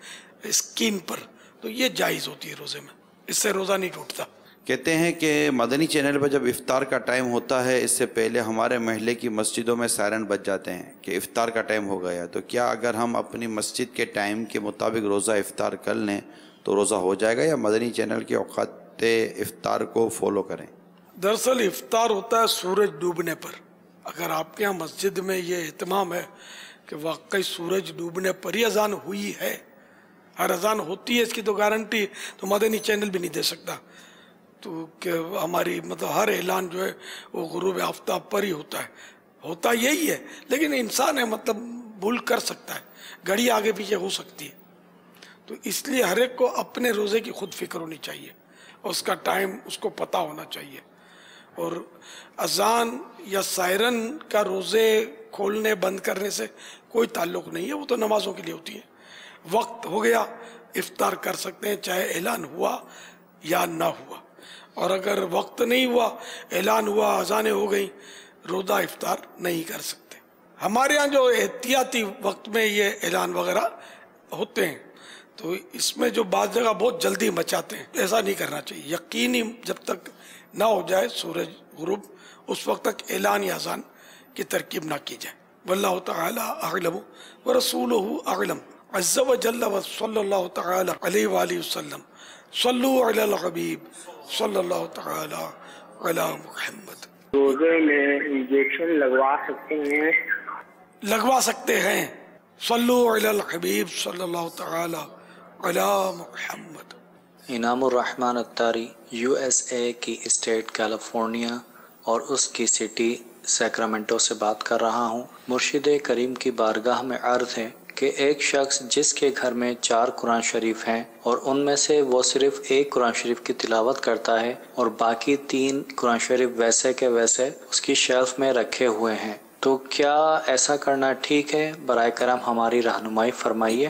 اسکین پر، تو یہ جائز ہوتی ہے روزے میں، اس سے روزہ نہیں ٹوٹتا. کہتے ہیں کہ مدنی چینل پر جب افطار کا ٹائم ہوتا ہے، اس سے پہلے ہمارے محلے کی مسجدوں میں سائرن بج جاتے ہیں کہ افطار کا ٹائم ہو گیا. تو کیا اگر ہم اپنی مسجد کے ٹائم کے مطابق روزہ افطار کر لیں تو روزہ ہو جائے گا، یا مدنی چینل کے اوقات افطار کو فالو کریں؟ دراصل افطار ہوتا ہے سورج ڈوبنے پر. اگر آپ کے یہاں مسجد میں یہ اہتمام ہے کہ واقعی سورج ڈوبنے پر ہی اذان ہوئی ہے، ہر اذان ہوتی ہے اس کی تو گارنٹی تو مدنی چینل بھی نہیں دے سکتا. تو کہ ہماری ہر اعلان جو ہے وہ غروب آفتاب پر ہی ہوتا ہے، ہوتا یہی ہے. لیکن انسان ہے بھول کر سکتا ہے، گھڑی آگے پیچھے ہو سکتی ہے. تو اس لیے ہر ایک کو اپنے روزے کی خود فکر ہونی چاہیے، اور اس کا ٹائم اس کو پتہ ہونا چاہیے. اور اذان یا سائرن کا روزے کھولنے بند کرنے سے کوئی تعلق نہیں ہے، وہ تو نمازوں کے لیے ہوتی ہے. وقت ہو گیا افطار کر سکتے ہیں، چاہے اعلان ہوا یا نہ ہوا. اور اگر وقت نہیں ہوا، اعلان ہوا، اذانیں ہو گئیں، روزہ افطار نہیں کر سکتے. ہمارے ہاں جو احتیاطی وقت میں یہ اعلان وغیرہ ہوتے ہیں، تو اس میں جو بعض جگہ بہت جلدی مچاتے ہیں، ایسا نہیں کرنا چاہیے. یقینی جب تک نہ ہو جائے سورج غروب، اس وقت تک اعلان یا اذان کی ترکیب نہ کی جائے. واللہ تعالی اعلم ورسولہ اعلم عز وجل وصلی اللہ تعالی علیہ وآلہ وسلم. صلو علی الحبیب صلی اللہ تعالی علی محمد. روزے میں انجیکشن لگوا سکتے ہیں؟ لگوا سکتے ہیں. صلو علی الحبیب صلی اللہ تعالی علی محمد. انعام الرحمن اتاری USA کی اسٹیٹ کیلیفورنیا اور اس کی سٹی سیکرامنٹو سے بات کر رہا ہوں. مرشد کریم کی بارگاہ میں عرض ہے کہ ایک شخص جس کے گھر میں 4 قرآن شریف ہیں اور ان میں سے وہ صرف 1 قرآن شریف کی تلاوت کرتا ہے اور باقی 3 قرآن شریف ویسے کے ویسے اس کی شیلف میں رکھے ہوئے ہیں، تو کیا ایسا کرنا ٹھیک ہے؟ برائے کرم ہماری رہنمائی فرمائیے.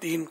3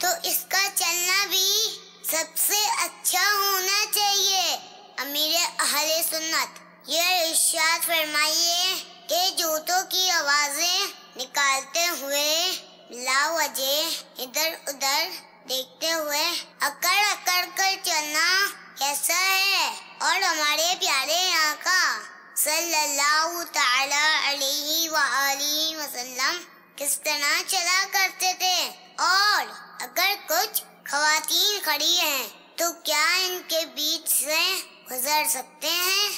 تو اس کا چلنا بھی سب سے اچھا ہونا چاہیے۔ امیر اہل سنت یہ ارشاد فرمائیے کہ جوتوں کی آوازیں نکالتے ہوئے لا وجہ ادھر ادھر دیکھتے ہوئے اکڑ اکڑ کر چلنا کیسا ہے، اور ہمارے پیارے آقا صلی اللہ تعالی علیہ وآلہ وسلم کس طرح چلا کرتے تھے۔ اور اگر کچھ خواتین کھڑی ہیں تو کیا ان کے بیچ سے گزر سکتے ہیں؟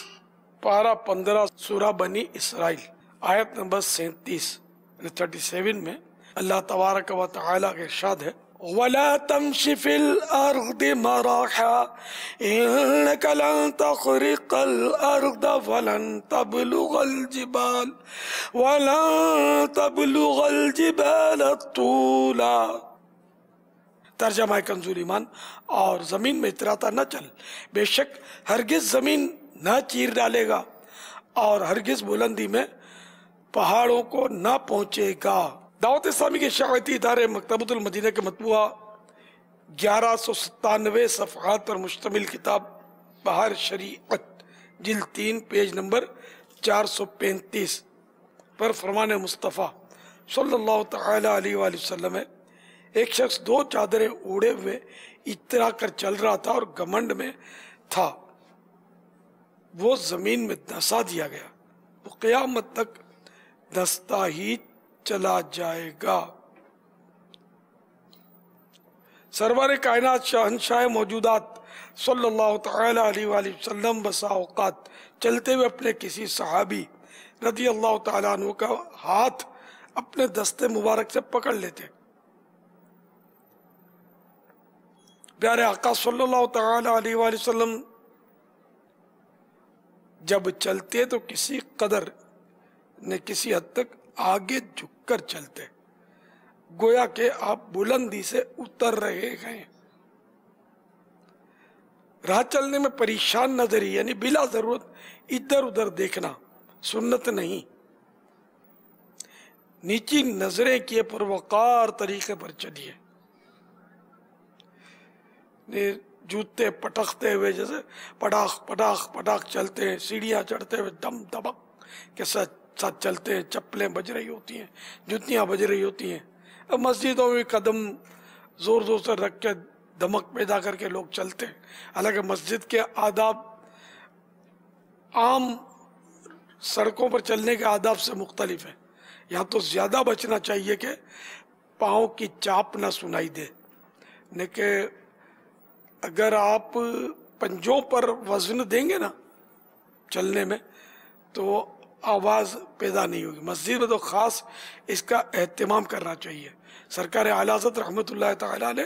پارہ 15 سورہ بنی اسرائیل آیت نمبر 37 میں اللہ تبارک و تعالیٰ کا ارشاد ہے وَلَا تَمْشِ فِي الْأَرْضِ مَرَحًا إِنَّكَ لَن تَخْرِقَ الْأَرْضَ وَلَن تَبْلُغَ الْجِبَالَ طُولًا۔ ترجمہ کنزول ایمان، اور زمین میں اتراتا نہ چل، بے شک ہرگز زمین نہ چیر ڈالے گا اور ہرگز بلندی میں پہاڑوں کو نہ پہنچے گا۔ دعوت اسلامی کے شاعتی ادارے مکتبۃ المدینہ کے مطبوعہ 1197 صفحات پر مشتمل کتاب بہار شریعت جلد 3 پیج نمبر 435 پر فرمان مصطفیٰ صلی اللہ تعالی علیہ وآلہ وسلم ہے، ایک شخص 2 چادریں اوڑے ہوئے اترا کر چل رہا تھا اور گھمنڈ میں تھا، وہ زمین میں دھسا دیا گیا، وہ قیامت تک دھستا ہی چلا جائے گا۔ سرور کائنات شہنشاہ موجودات صلی اللہ تعالی علیہ وآلہ وسلم بسا اوقات چلتے ہوئے اپنے کسی صحابی رضی اللہ تعالیٰ عنہ کا ہاتھ اپنے دستے مبارک سے پکڑ لیتے۔ پیارے آقا صلی اللہ تعالی علیہ وآلہ وسلم جب چلتے تو کسی قدر نے کسی حد تک آگے جھک کر چلتے، گویا کہ آپ بلندی سے اتر رہے ہیں۔ راہ چلنے میں پریشان نظری یعنی بلا ضرورت ادھر ادھر دیکھنا سنت نہیں، نیچی نظریں کیے پروقار طریقے پر چلیے، جوتے پٹختے ہوئے جیسے پٹاخ پٹاخ پٹاخ چلتے ہیں، سیڑھیاں چڑھتے ہوئے دم دبک کے ساتھ چلتے ہیں، چپلیں بج رہی ہوتی ہیں، جوتیاں بج رہی ہوتی ہیں۔ اب مسجدوں میں قدم زور زور سے رکھ کے دمک پیدا کر کے لوگ چلتے ہیں، حالانکہ مسجد کے آداب عام سڑکوں پر چلنے کے آداب سے مختلف ہیں۔ یہاں تو زیادہ بچنا چاہیے کہ پاؤں کی چاپ نہ سنائی دے، لیکن اگر آپ پنجوں پر وزن دیں گے نا چلنے میں تو آواز پیدا نہیں ہوگی۔ مسجد میں تو خاص اس کا اہتمام کرنا چاہیے۔ سرکار اعلیٰ حضرت رحمۃ اللہ تعالیٰ علیہ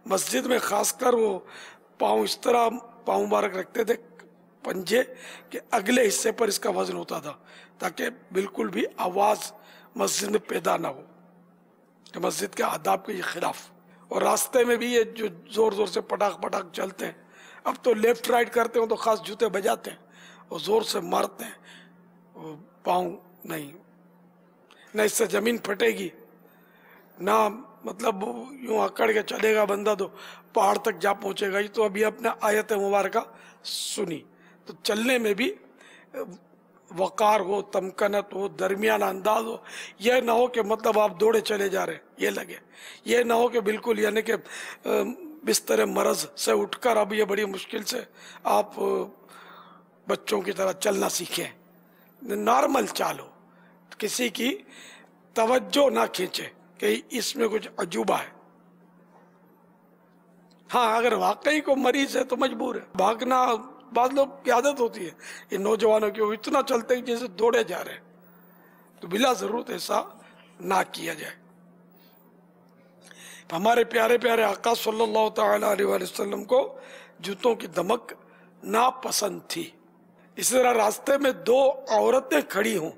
مسجد میں خاص کر وہ پاؤں اس طرح پاؤں مبارک رکھتے تھے پنجے کہ اگلے حصے پر اس کا وزن ہوتا تھا تاکہ بالکل بھی آواز مسجد میں پیدا نہ ہو، کہ مسجد کے آداب کے یہ خلاف۔ اور راستے میں بھی یہ جو زور زور سے پٹاخ پٹاخ چلتے ہیں، اب تو لیفٹ رائٹ کرتے ہیں تو خاص جوتے بجاتے ہیں اور زور سے مارتے ہیں، پاؤں نہیں، نہ اس سے زمین پھٹے گی، نہ مطلب یوں اکڑ کے چلے گا بندہ تو پہاڑ تک جا پہنچے گا۔ یہ تو ابھی اپنے آیت مبارکہ سنی، تو چلنے میں بھی وقار ہو، تمکنت ہو، درمیانہ انداز ہو، یہ نہ ہو کہ مطلب آپ دوڑے چلے جا رہے یہ لگے، یہ نہ ہو کہ بالکل یعنی کہ بستر مرض سے اٹھ کر اب یہ بڑی مشکل سے آپ بچوں کی طرح چلنا سیکھیں۔ نارمل چال ہو، کسی کی توجہ نہ کھینچے کہ اس میں کچھ عجوبہ ہے۔ ہاں اگر واقعی کو مریض ہے تو مجبور ہے بھاگنا، بعض لوگ کی عادت ہوتی ہے یہ نوجوانوں کی، وہ اتنا چلتے ہیں جیسے دوڑے جا رہے ہیں، تو بلا ضرورت ایسا نہ کیا جائے۔ ہمارے پیارے پیارے آقا صلی اللہ تعالی علیہ وآلہ وسلم کو جوتوں کی دمک ناپسند تھی۔ اس طرح راستے میں 2 عورتیں کھڑی ہوں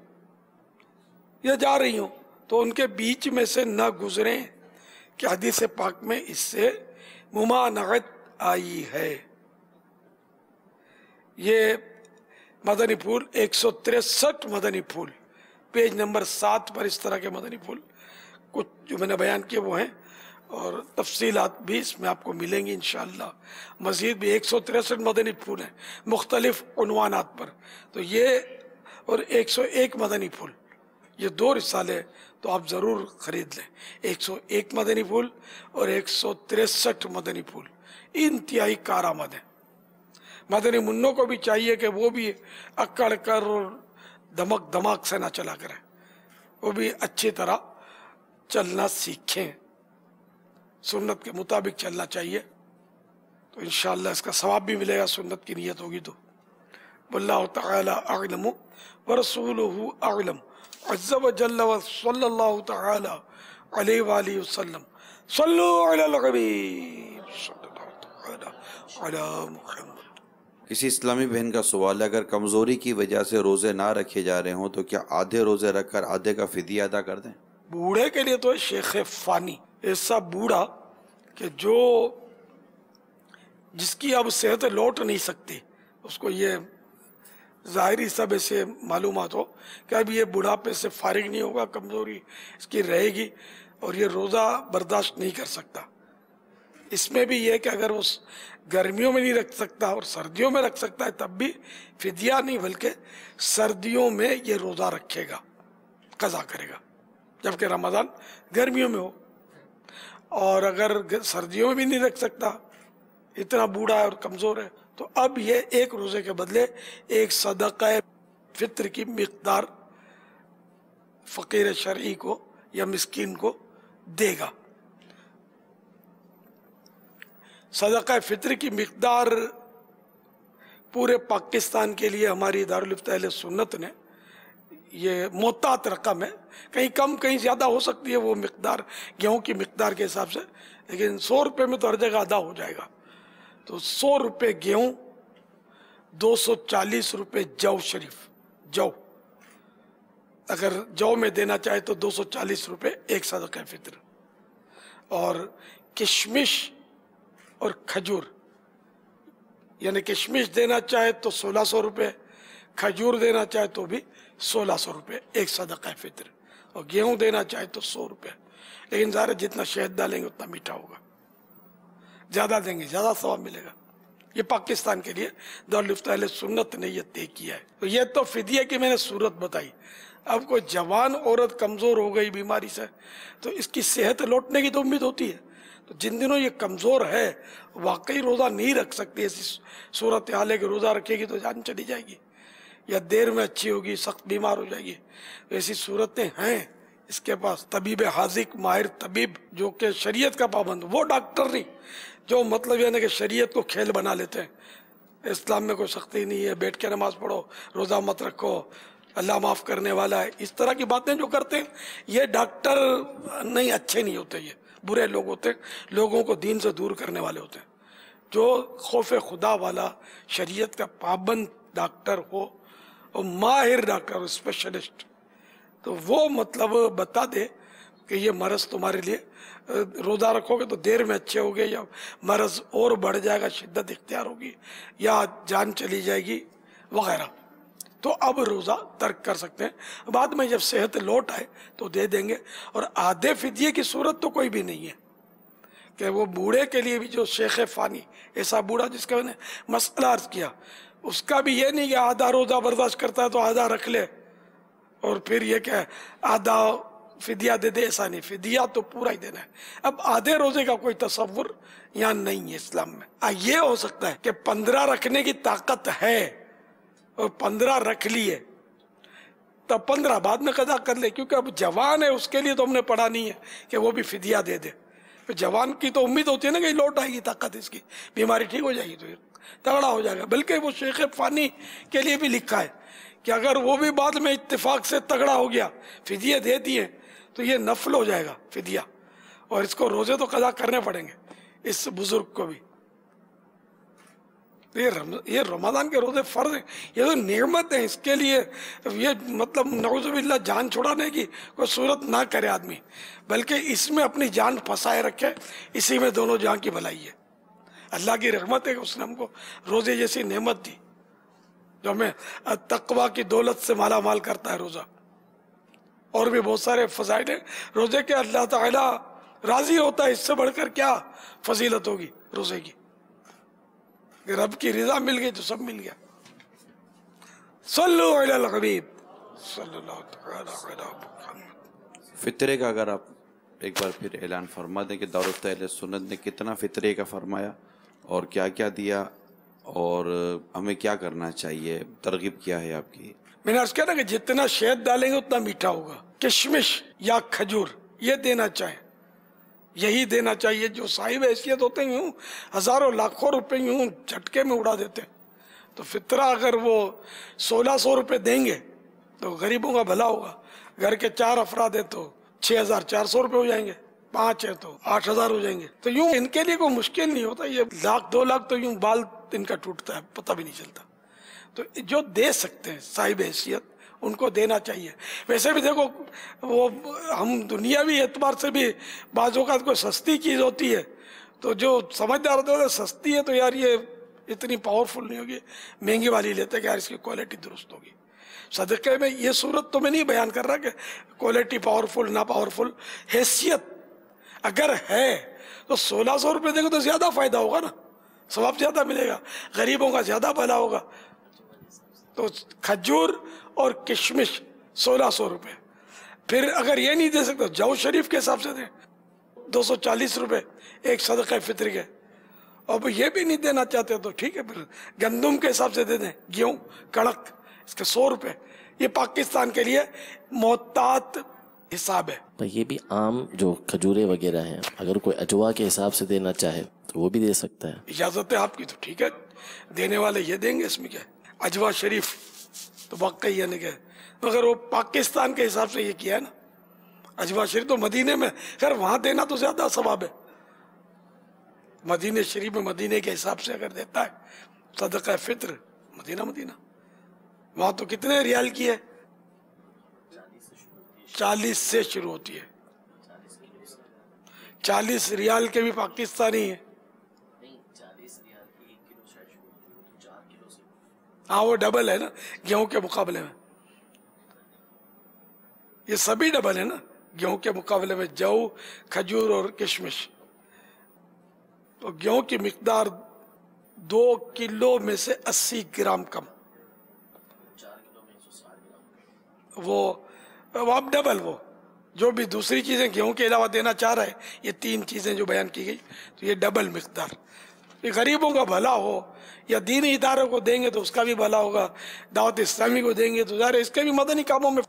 یا جا رہی ہوں تو ان کے بیچ میں سے نہ گزریں، کہ حدیث پاک میں اس سے ممانعت آئی ہے۔ یہ مدنی پھول 163 مدنی پھول پیج نمبر 7 پر اس طرح کے مدنی پھول کچھ جو میں نے بیان کیے وہ ہیں، اور تفصیلات بھی اس میں آپ کو ملیں گی انشاءاللہ. مزید بھی 163 مدنی پھول ہیں مختلف عنوانات پر، تو یہ اور 101 مدنی پھول، یہ 2 رسالے تو آپ ضرور خرید لیں. 101 مدنی پھول اور 163 مدنی پھول انتہائی کارآمد ہیں. مدنی منوں کو بھی چاہیے کہ وہ بھی اکڑ کر اور دمک دماغ سے نہ چلا کریں، وہ بھی اچھی طرح چلنا سیکھیں، سنت کے مطابق چلنا چاہیے. تو انشاءاللہ اس کا ثواب بھی ملے گا، سنت کی نیت ہوگی تو. واللہ تعالی اعلم ورسولہ اعلم عز وجل وصلی اللہ تعالی علیہ وآلہ وسلم. صلو علی الحبیب صلی اللہ تعالی علی محمد. کسی اسلامی بہن کا سوال ہے، اگر کمزوری کی وجہ سے روزے نہ رکھے جا رہے ہوں تو کیا آدھے روزے رکھ کر آدھے کا فدیہ ادا کر دیں؟ بوڑھے کے لیے تو ہے شیخ فانی، ایسا بوڑھا کہ جو جس کی اب صحت لوٹ نہیں سکتی، اس کو یہ ظاہری سب ایسے معلومات ہو کہ اب یہ بڑھاپے سے فارغ نہیں ہوگا، کمزوری اس کی رہے گی اور یہ روزہ برداشت نہیں کر سکتا. اس میں بھی یہ کہ اگر اس گرمیوں میں نہیں رکھ سکتا اور سردیوں میں رکھ سکتا ہے تب بھی فدیہ نہیں بلکہ سردیوں میں یہ روزہ رکھے گا، قضا کرے گا، جبکہ رمضان گرمیوں میں ہو. اور اگر سردیوں میں بھی نہیں رکھ سکتا، اتنا بوڑھا ہے اور کمزور ہے، تو اب یہ ایک روزے کے بدلے ایک صدقہ فطر کی مقدار فقیر شرعی کو یا مسکین کو دے گا. صدقہ فطر کی مقدار پورے پاکستان کے لیے ہماری دارالفتہ اہل سنت نے یہ محتاط رقم ہے، کہیں کم کہیں زیادہ ہو سکتی ہے وہ مقدار گیہوں کی مقدار کے حساب سے، لیکن 100 روپے میں تو ہر جگہ ادا ہو جائے گا. تو 100 روپے گیہوں، 240 روپے جو شریف، جو اگر جو میں دینا چاہے تو 240 روپے ایک صدقہ فطر. اور کشمش اور کھجور، یعنی کشمش دینا چاہے تو 1600 روپے، کھجور دینا چاہے تو بھی 1600 روپے ایک صدقہ فطر، اور گیہوں دینا چاہے تو 100 روپے. لیکن ظاہر جتنا شہد ڈالیں گے اتنا میٹھا ہوگا، زیادہ دیں گے زیادہ ثواب ملے گا. یہ پاکستان کے لیے دارالفتہ اہل سنت نے یہ طے کیا ہے. تو یہ تو فدیہ کی میں نے صورت بتائی. اب کوئی جوان عورت کمزور ہو گئی بیماری سے تو اس کی صحت لوٹنے کی تو امید ہوتی ہے، تو جن دنوں یہ کمزور ہے واقعی روزہ نہیں رکھ سکتی، ایسی صورت حال ہے کہ روزہ رکھے گی تو جان چلی جائے گی یا دیر میں اچھی ہوگی، سخت بیمار ہو جائے گی. ایسی صورتیں ہیں اس کے پاس. طبیب حاذق ماہر طبیب جو کہ شریعت کا پابند، وہ ڈاکٹر نہیں جو مطلب یعنی کہ شریعت کو کھیل بنا لیتے ہیں. اسلام میں کوئی سختی نہیں ہے، بیٹھ کے نماز پڑھو، روزہ مت رکھو، اللہ معاف کرنے والا ہے، اس طرح کی باتیں جو کرتے ہیں یہ ڈاکٹر نہیں، اچھے نہیں ہوتے، یہ برے لوگ ہوتے ہیں، لوگوں کو دین سے دور کرنے والے ہوتے ہیں. جو خوف خدا والا شریعت کا پابند ڈاکٹر ہو اور ماہر ڈاکٹر اور اسپیشلسٹ، تو وہ مطلب بتا دے کہ یہ مرض تمہارے لیے روزہ رکھو گے تو دیر میں اچھے ہوگے یا مرض اور بڑھ جائے گا، شدت اختیار ہوگی یا جان چلی جائے گی وغیرہ، تو اب روزہ ترک کر سکتے ہیں. بعد میں جب صحت لوٹ آئے تو دے دیں گے. اور آدھے فدیے کی صورت تو کوئی بھی نہیں ہے کہ وہ بوڑھے کے لیے بھی جو شیخ فانی، ایسا بوڑھا جس کا میں نے مسئلہ عرض کیا، اس کا بھی یہ نہیں کہ آدھا روزہ برداشت کرتا ہے تو آدھا رکھ لے اور پھر یہ کہ آدھا فدیہ دے دے، ایسا نہیں، فدیہ تو پورا ہی دینا ہے. اب آدھے روزے کا کوئی تصور یہاں نہیں ہے اسلام میں. یہ ہو سکتا ہے کہ 15 رکھنے کی طاقت ہے اور 15 رکھ لیے تو 15 بعد میں قضا کر لے، کیونکہ اب جوان ہے، اس کے لیے تو ہم نے پڑھا نہیں ہے کہ وہ بھی فدیہ دے دے. جوان کی تو امید ہوتی ہے نا کہ لوٹ آئے گی طاقت، اس کی بیماری ٹھیک ہو جائے گی تو تگڑا ہو جائے گا. بلکہ وہ شیخ فانی کے لیے بھی لکھا ہے کہ اگر وہ بھی بعد میں اتفاق سے تگڑا ہو گیا، فدیہ دے دیے، تو یہ نفل ہو جائے گا فدیہ، اور اس کو روزے تو قضا کرنے پڑیں گے اس بزرگ کو بھی. یہ رمضان کے روزے فرض ہیں، یہ تو نعمت ہے. اس کے لیے یہ مطلب نعوذ باللہ جان چھڑانے کی کوئی صورت نہ کرے آدمی، بلکہ اس میں اپنی جان پھنسائے رکھے، اسی میں دونوں جان کی بھلائی ہے. اللہ کی رحمت ہے کہ اس نے ہم کو روزے جیسی نعمت دی جو ہمیں تقوی کی دولت سے مالا مال کرتا ہے روزہ. اور بھی بہت سارے فضائل ہیں روزے کے. اللہ تعالیٰ راضی ہوتا ہے، اس سے بڑھ کر کیا فضیلت ہوگی روزے کی؟ رب کی رضا مل گئی تو سب مل گیا۔ صلو علی الحبیب صلی اللہ تعالی علی محمد۔ فطرے کا اگر آپ ایک بار پھر اعلان فرما دیں کہ دعوت اہل سنت نے کتنا فطرے کا فرمایا اور کیا کیا دیا اور ہمیں کیا کرنا چاہیے، ترغیب کیا ہے آپ کی؟ میں نے عرض کیا نا کہ جتنا شہد ڈالیں گے اتنا میٹھا ہوگا۔ کشمش یا کھجور یہ دینا چاہیں، یہی دینا چاہیے۔ جو صاحب حیثیت ہوتے ہیں یوں ہزاروں لاکھوں روپے یوں جھٹکے میں اڑا دیتے ہیں، تو فطرہ اگر وہ 1600 روپے دیں گے تو غریبوں کا بھلا ہوگا۔ گھر کے 4 افراد ہیں تو 6400 روپے ہو جائیں گے، 5 ہیں تو 8000 ہو جائیں گے۔ تو یوں ان کے لیے کوئی مشکل نہیں ہوتا، یہ 1,00,000 2 لاکھ تو یوں بال ان کا ٹوٹتا ہے، پتہ بھی نہیں چلتا۔ تو جو دے سکتے ہیں صاحب حیثیت ان کو دینا چاہیے۔ ویسے بھی دیکھو وہ ہم دنیاوی اعتبار سے بھی بعض اوقات کوئی سستی چیز ہوتی ہے تو جو سمجھدار ہوتے ہیں سستی ہے تو یار یہ اتنی پاورفل نہیں ہوگی، مہنگی والی لیتے کہ یار اس کی کوالٹی درست ہوگی۔ صدقے میں یہ صورت تو میں نہیں بیان کر رہا کہ کوالٹی پاورفل نہ پاورفل، حیثیت اگر ہے تو 1600 روپے دیں گے تو زیادہ فائدہ ہوگا نا، ثواب زیادہ ملے گا، غریبوں کا زیادہ بھلا ہوگا۔ تو کھجور اور کشمش 1600 روپے۔ پھر اگر یہ نہیں دے سکتے جو شریف کے حساب سے دیں 240 روپے ایک صدقہ فطر کے، اور یہ بھی نہیں دینا چاہتے تو ٹھیک ہے پھر گندم کے حساب سے دے دیں، گیہوں کڑک اس کے 100 روپے۔ یہ پاکستان کے لیے محتاط حساب ہے۔ تو یہ بھی عام جو کھجورے وغیرہ ہیں اگر کوئی اجوا کے حساب سے دینا چاہے تو وہ بھی دے سکتا ہے؟ اجازت ہے آپ کی تو ٹھیک ہے، دینے والے یہ دیں گے، اس میں کیا ہے۔ اجوا شریف تو واقعی یعنی کہ مگر وہ پاکستان کے حساب سے یہ کیا ہے نا، اجوا شریف تو مدینے میں، خیر وہاں دینا تو زیادہ ثواب ہے۔ مدینہ شریف میں مدینے کے حساب سے اگر دیتا ہے صدقہ فطر مدینہ وہاں تو کتنے ریال کی ہے؟ 40 سے شروع ہوتی ہے۔ 40 ریال کے بھی پاکستانی ہیں۔ ہاں وہ ڈبل ہے نا گیہوں کے مقابلے میں، یہ سبھی ڈبل ہے نا گیہوں کے مقابلے میں، جو کھجور اور کشمش۔ تو گیہوں کی مقدار 2 کلو میں سے 80 گرام کم، وہ اب ڈبل، وہ جو بھی دوسری چیزیں گیہوں کے علاوہ دینا چاہ رہا ہے، یہ 3 چیزیں جو بیان کی گئی تو یہ ڈبل مقدار۔ یہ غریبوں کا بھلا ہو یا دینی اداروں کو دیں گے تو اس کا بھی بھلا ہوگا، دعوت اسلامی کو دیں گے تو ظاہر ہے اس کے بھی مدنی کاموں میں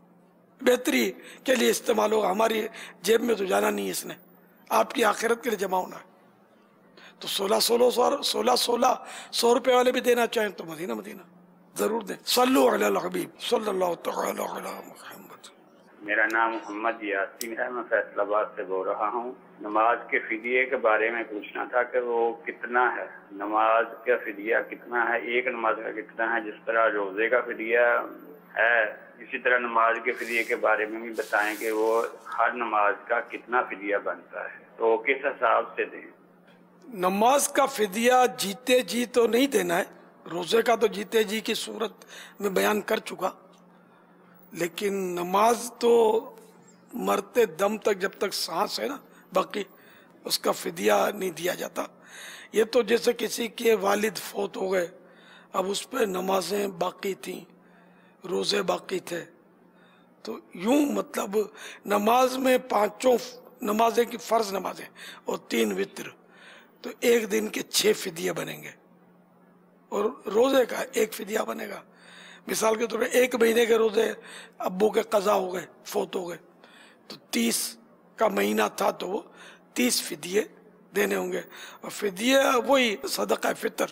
بہتری کے لیے استعمال ہوگا۔ ہماری جیب میں تو جانا نہیں ہے، اس نے آپ کی آخرت کے لیے جمع ہونا ہے۔ تو 1600 روپے والے بھی دینا چاہیں تو مدینہ ضرور دیں۔ صلو علی الحبیب صلی اللہ تعالی علی محمد۔ میرا نام محمد یاسین ہے، میں فیصل آباد سے بول رہا ہوں۔ نماز کے فدیے کے بارے میں پوچھنا تھا کہ وہ کتنا ہے، نماز کا فدیہ کتنا ہے، ایک نماز کا کتنا ہے؟ جس طرح روزے کا فدیہ ہے اسی طرح نماز کے فدیے کے بارے میں بھی بتائیں کہ وہ ہر نماز کا کتنا فدیہ بنتا ہے، تو کس حساب سے دیں؟ نماز کا فدیہ جیتے جی تو نہیں دینا ہے، روزے کا تو جیتے جی کی صورت میں بیان کر چکا، لیکن نماز تو مرتے دم تک جب تک سانس ہے نا باقی اس کا فدیہ نہیں دیا جاتا۔ یہ تو جیسے کسی کے والد فوت ہو گئے، اب اس پہ نمازیں باقی تھیں، روزے باقی تھے، تو یوں مطلب نماز میں 5 نمازیں کی فرض نمازیں اور 3 وتر، تو ایک دن کے 6 فدیہ بنیں گے، اور روزے کا 1 فدیہ بنے گا۔ مثال کے طور پہ 1 مہینے کے روزے ابو کے قضا ہو گئے، فوت ہو گئے، تو 30 کا مہینہ تھا تو وہ 30 فدیے دینے ہوں گے، اور فدیہ وہی صدقہ فطر،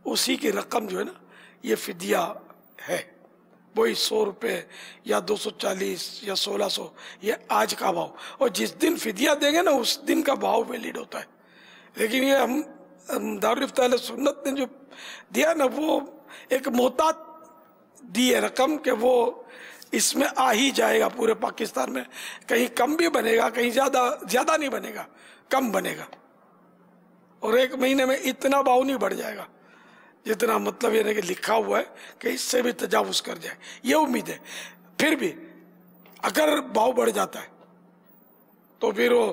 اسی کی رقم جو ہے نا یہ فدیہ ہے، وہی 100 روپے یا 240 یا 1600، یہ آج کا بھاؤ، اور جس دن فدیہ دیں گے نا اس دن کا بھاؤ ویلڈ ہوتا ہے۔ لیکن یہ ہم دارالفتہ اہل سنت نے جو دیا نا وہ ایک محتاط دی ہے رقم کہ وہ اس میں آ ہی جائے گا پورے پاکستان میں، کہیں کم بھی بنے گا، کہیں زیادہ نہیں بنے گا، کم بنے گا، اور 1 مہینے میں اتنا بھاؤ نہیں بڑھ جائے گا جتنا مطلب یہ نہیں کہ لکھا ہوا ہے کہ اس سے بھی تجاوز کر جائے، یہ امید ہے۔ پھر بھی اگر بھاؤ بڑھ جاتا ہے تو پھر وہ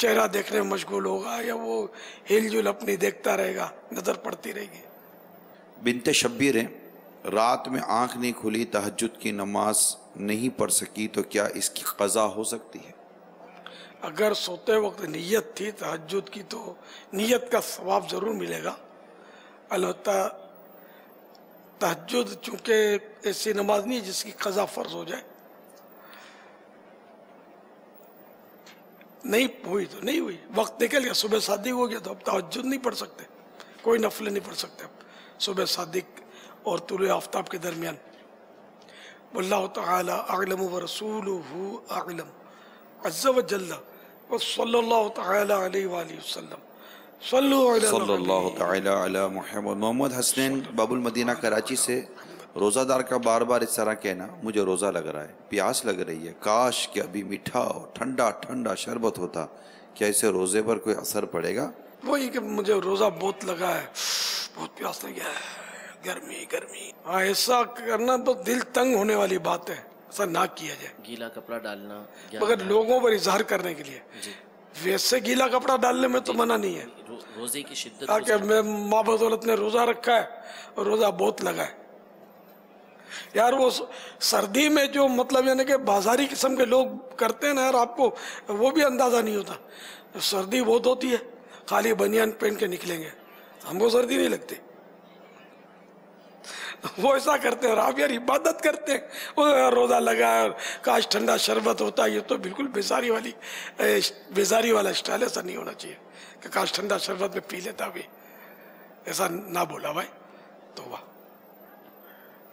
چہرہ دیکھنے میں مشغول ہوگا یا وہ ہل جل اپنی دیکھتا رہے گا, نظر پڑتی رہے گی. بنت شبیر ہیں, رات میں آنکھ نہیں کھلی, تہجد کی نماز نہیں پڑھ سکی, تو کیا اس کی قضا ہو سکتی ہے؟ اگر سوتے وقت نیت تھی تہجد کی تو نیت کا ثواب ضرور ملے گا. البتہ تہجد چونکہ ایسی نماز نہیں جس کی قضا فرض ہو جائے, نہیں ہوئی تو نہیں ہوئی, وقت نکل گیا, صبح صادق ہو گیا تو اب تہجد نہیں پڑھ سکتے, کوئی نفل نہیں پڑھ سکتے اب صبح صادق اور طلوع آفتاب کے درمیان. واللہ تعالی اعلم ورسولہ اعلم عز وجل وصلی اللہ تعالی علیہ وآلہ وسلم. صلی اللہ تعالی علی محمد. محمد حسنین باب المدینہ کراچی سے, روزہ دار کا بار بار اس طرح کہنا مجھے روزہ لگ رہا ہے, پیاس لگ رہی ہے, کاش کہ ابھی میٹھا اور ٹھنڈا ٹھنڈا شربت ہوتا, کیا اسے روزے پر کوئی اثر پڑے گا؟ وہی کہ مجھے روزہ بہت لگا ہے, بہت پیاس لگی ہے, گرمی گرمی, ہاں ایسا کرنا تو دل تنگ ہونے والی بات ہے, ایسا نہ کیا جائے. گیلا کپڑا ڈالنا مگر لوگوں پر اظہار کرنے کے لیے, ویسے گیلا کپڑا ڈالنے میں تو منع نہیں ہے. روزے کی شدت کہ میں ماں بدولت نے روزہ رکھا ہے اور روزہ بہت لگا ہے. یار وہ سردی میں جو مطلب یعنی کہ بازاری قسم کے لوگ کرتے ہیں نا یار, آپ کو وہ بھی اندازہ نہیں ہوتا. سردی بہت ہوتی ہے, خالی بنیان پہن کے نکلیں گے, ہم کو سردی نہیں لگتی. وہ ایسا کرتے ہیں اور آپ یار عبادت کرتے ہیں, روزہ لگا ہے اور کاش ٹھنڈا شربت ہوتا. یہ تو بالکل بیزاری والا اسٹائل, ایسا نہیں ہونا چاہیے کہ کاش ٹھنڈا شربت میں پی لیتا بھی, ایسا نہ بولا بھائی. توبہ,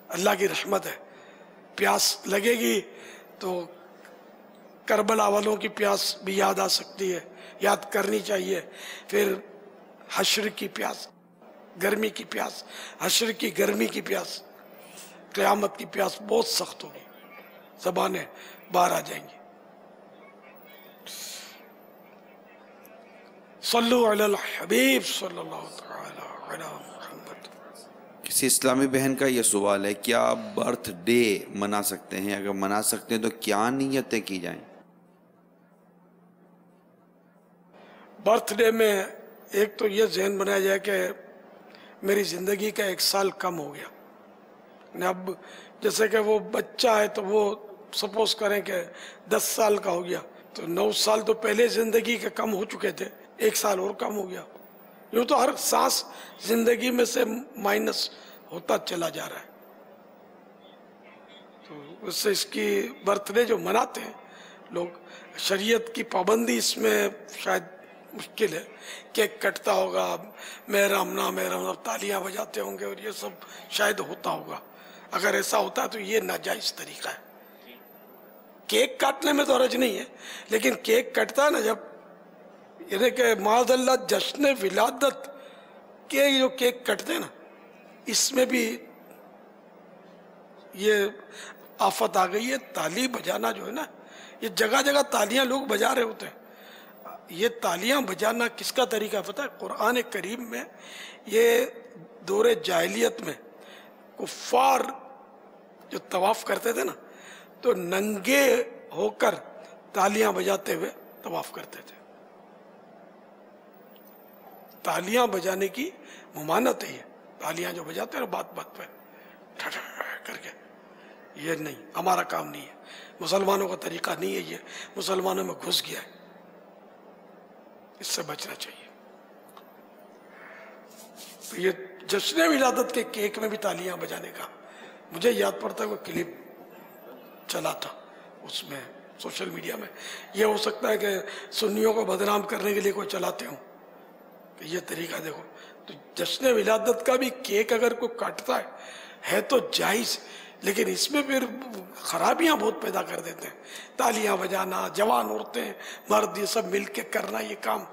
اللہ کی رحمت ہے. پیاس لگے گی تو کربلا والوں کی پیاس بھی یاد آ سکتی ہے, یاد کرنی چاہیے. پھر حشر کی پیاس, گرمی کی پیاس, حشر کی گرمی کی پیاس, قیامت کی پیاس بہت سخت ہوگی, زبانیں باہر آ جائیں گی. صلو علی الحبیب صلی اللہ تعالی علی محمد. کسی اسلامی بہن کا یہ سوال ہے, کیا برتھ ڈے منا سکتے ہیں؟ اگر منا سکتے ہیں تو کیا نیتیں کی جائیں؟ برتھ ڈے میں ایک تو یہ ذہن بنایا جائے کہ میری زندگی کا 1 سال کم ہو گیا. اب جیسے کہ وہ بچہ ہے تو وہ سپوز کریں کہ 10 سال کا ہو گیا, تو 9 سال تو پہلے زندگی کے کم ہو چکے تھے, 1 سال اور کم ہو گیا. یوں تو ہر سانس زندگی میں سے مائنس ہوتا چلا جا رہا ہے. تو اس سے اس کی برتھ ڈے جو مناتے ہیں لوگ, شریعت کی پابندی اس میں شاید مشکل ہے. کیک کٹتا ہوگا, محرم نہ محرم تالیاں بجاتے ہوں گے اور یہ سب شاید ہوتا ہوگا. اگر ایسا ہوتا ہے تو یہ ناجائز طریقہ ہے. کیک کاٹنے میں تو حرج نہیں ہے, لیکن کیک کٹتا ہے نا جب, یعنی کہ معاذ اللہ جشن ولادت کے جو کیک کٹتے ہیں نا, اس میں بھی یہ آفت آ گئی ہے. تالی بجانا جو ہے نا, یہ جگہ جگہ تالیاں لوگ بجا رہے ہوتے ہیں. یہ تالیاں بجانا کس کا طریقہ پتہ ہے؟ قرآن کریم میں یہ دور جاہلیت میں کفار جو طواف کرتے تھے نا, تو ننگے ہو کر تالیاں بجاتے ہوئے طواف کرتے تھے. تالیاں بجانے کی ممانت ہے. یہ تالیاں جو بجاتے ہیں نا بات بات پہ کر کے, یہ نہیں, ہمارا کام نہیں ہے, مسلمانوں کا طریقہ نہیں ہے, یہ مسلمانوں میں گھس گیا ہے, اس سے بچنا چاہیے. تو یہ جشن ولادت کے کیک میں بھی تالیاں بجانے کا مجھے یاد پڑتا ہے, وہ کلپ چلا تھا اس میں سوشل میڈیا میں. یہ ہو سکتا ہے کہ سنیوں کو بدنام کرنے کے لیے کوئی چلاتے ہوں کہ یہ طریقہ دیکھو. تو جشن ولادت کا بھی کیک اگر کوئی کاٹتا ہے تو جائز, لیکن اس میں پھر خرابیاں بہت پیدا کر دیتے ہیں. تالیاں بجانا, جوان عورتیں مرد یہ سب مل کے کرنا یہ کام,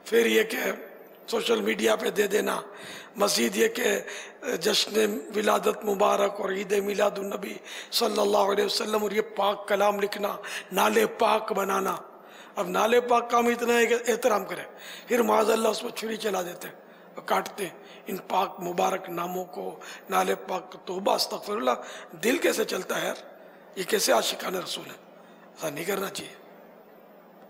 پھر یہ کہ سوشل میڈیا پہ دے دینا. مزید یہ کہ جشن ولادت مبارک اور عید میلاد النبی صلی اللہ علیہ وسلم اور یہ پاک کلام لکھنا, نالے پاک بنانا. اب نالے پاک کا ہم اتنا ہے کہ احترام کریں, پھر معاذ اللہ اس پر چھری چلا دیتے ہیں, کاٹتے ہیں ان پاک مبارک ناموں کو, نالے پاک. توبہ استغفر اللہ, دل کیسے چلتا ہے یار, یہ کیسے عاشقان رسول ہے؟ ایسا نہیں کرنا چاہیے.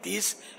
30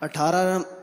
18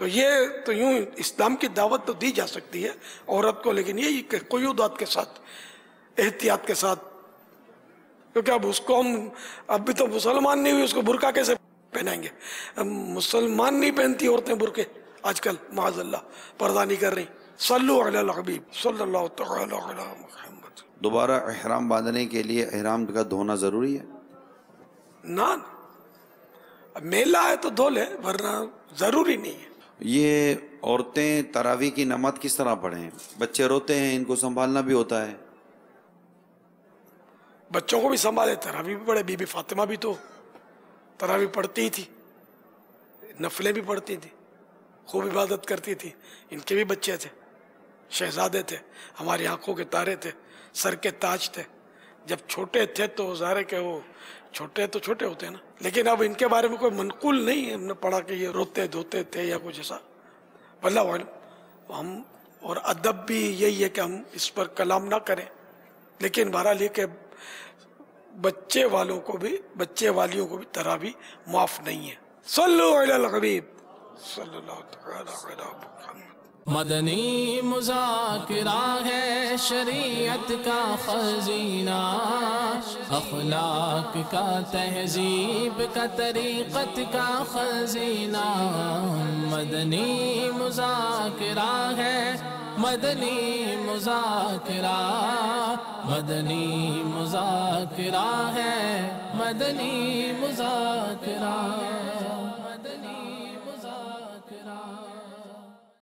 تو یہ تو یوں اسلام کی دعوت تو دی جا سکتی ہے عورت کو، لیکن یہی کہ قیودات کے ساتھ، احتیاط کے ساتھ، کیونکہ اب اس کو ہم اب بھی تو مسلمان نہیں ہوئی، اس کو برقع کیسے پہنائیں گے؟ مسلمان نہیں پہنتی عورتیں برقعے آج کل، معاذ اللہ، پردہ نہیں کر رہی۔ صلو علی الحبیب صلی اللہ تعالی علی محمد۔ دوبارہ احرام باندھنے کے لیے احرام کا دھونا ضروری ہے؟ نہ، اب میلہ ہے تو دھو لے، ورنہ ضروری نہیں ہے۔ یہ عورتیں تراویح کی نماز کس طرح پڑھیں؟ بچے روتے ہیں، ان کو سنبھالنا بھی ہوتا ہے۔ بچوں کو بھی سنبھالے، تراویح بھی پڑھے۔ بی بی فاطمہ بھی تو تراویح پڑھتی ہی تھی، نفلیں بھی پڑھتی تھی، خوب عبادت کرتی تھی۔ ان کے بھی بچے تھے، شہزادے تھے، ہماری آنکھوں کے تارے تھے، سر کے تاج تھے۔ جب چھوٹے تھے تو ظاہر ہے کہ وہ چھوٹے تو چھوٹے ہوتے ہیں نا، لیکن اب ان کے بارے میں کوئی منقول نہیں ہے، ہم نے پڑھا کہ یہ روتے دھوتے تھے یا کچھ ایسا، واللہ اعلم۔ ہم اور ادب بھی یہی ہے کہ ہم اس پر کلام نہ کریں، لیکن بہرحال یہ کہ بچے والوں کو بھی، بچے والیوں کو بھی تراویح معاف نہیں ہے۔ صلو علی الحبیب صلی اللہ تعالی علی محمد۔ مدنی مذاکرہ ہے شریعت کا خزینہ، اخلاق کا، تہذیب کا، طریقت کا خزینہ۔ مدنی مذاکرہ ہے، مدنی مذاکرہ، مدنی مذاکرہ ہے، مدنی مذاکرہ۔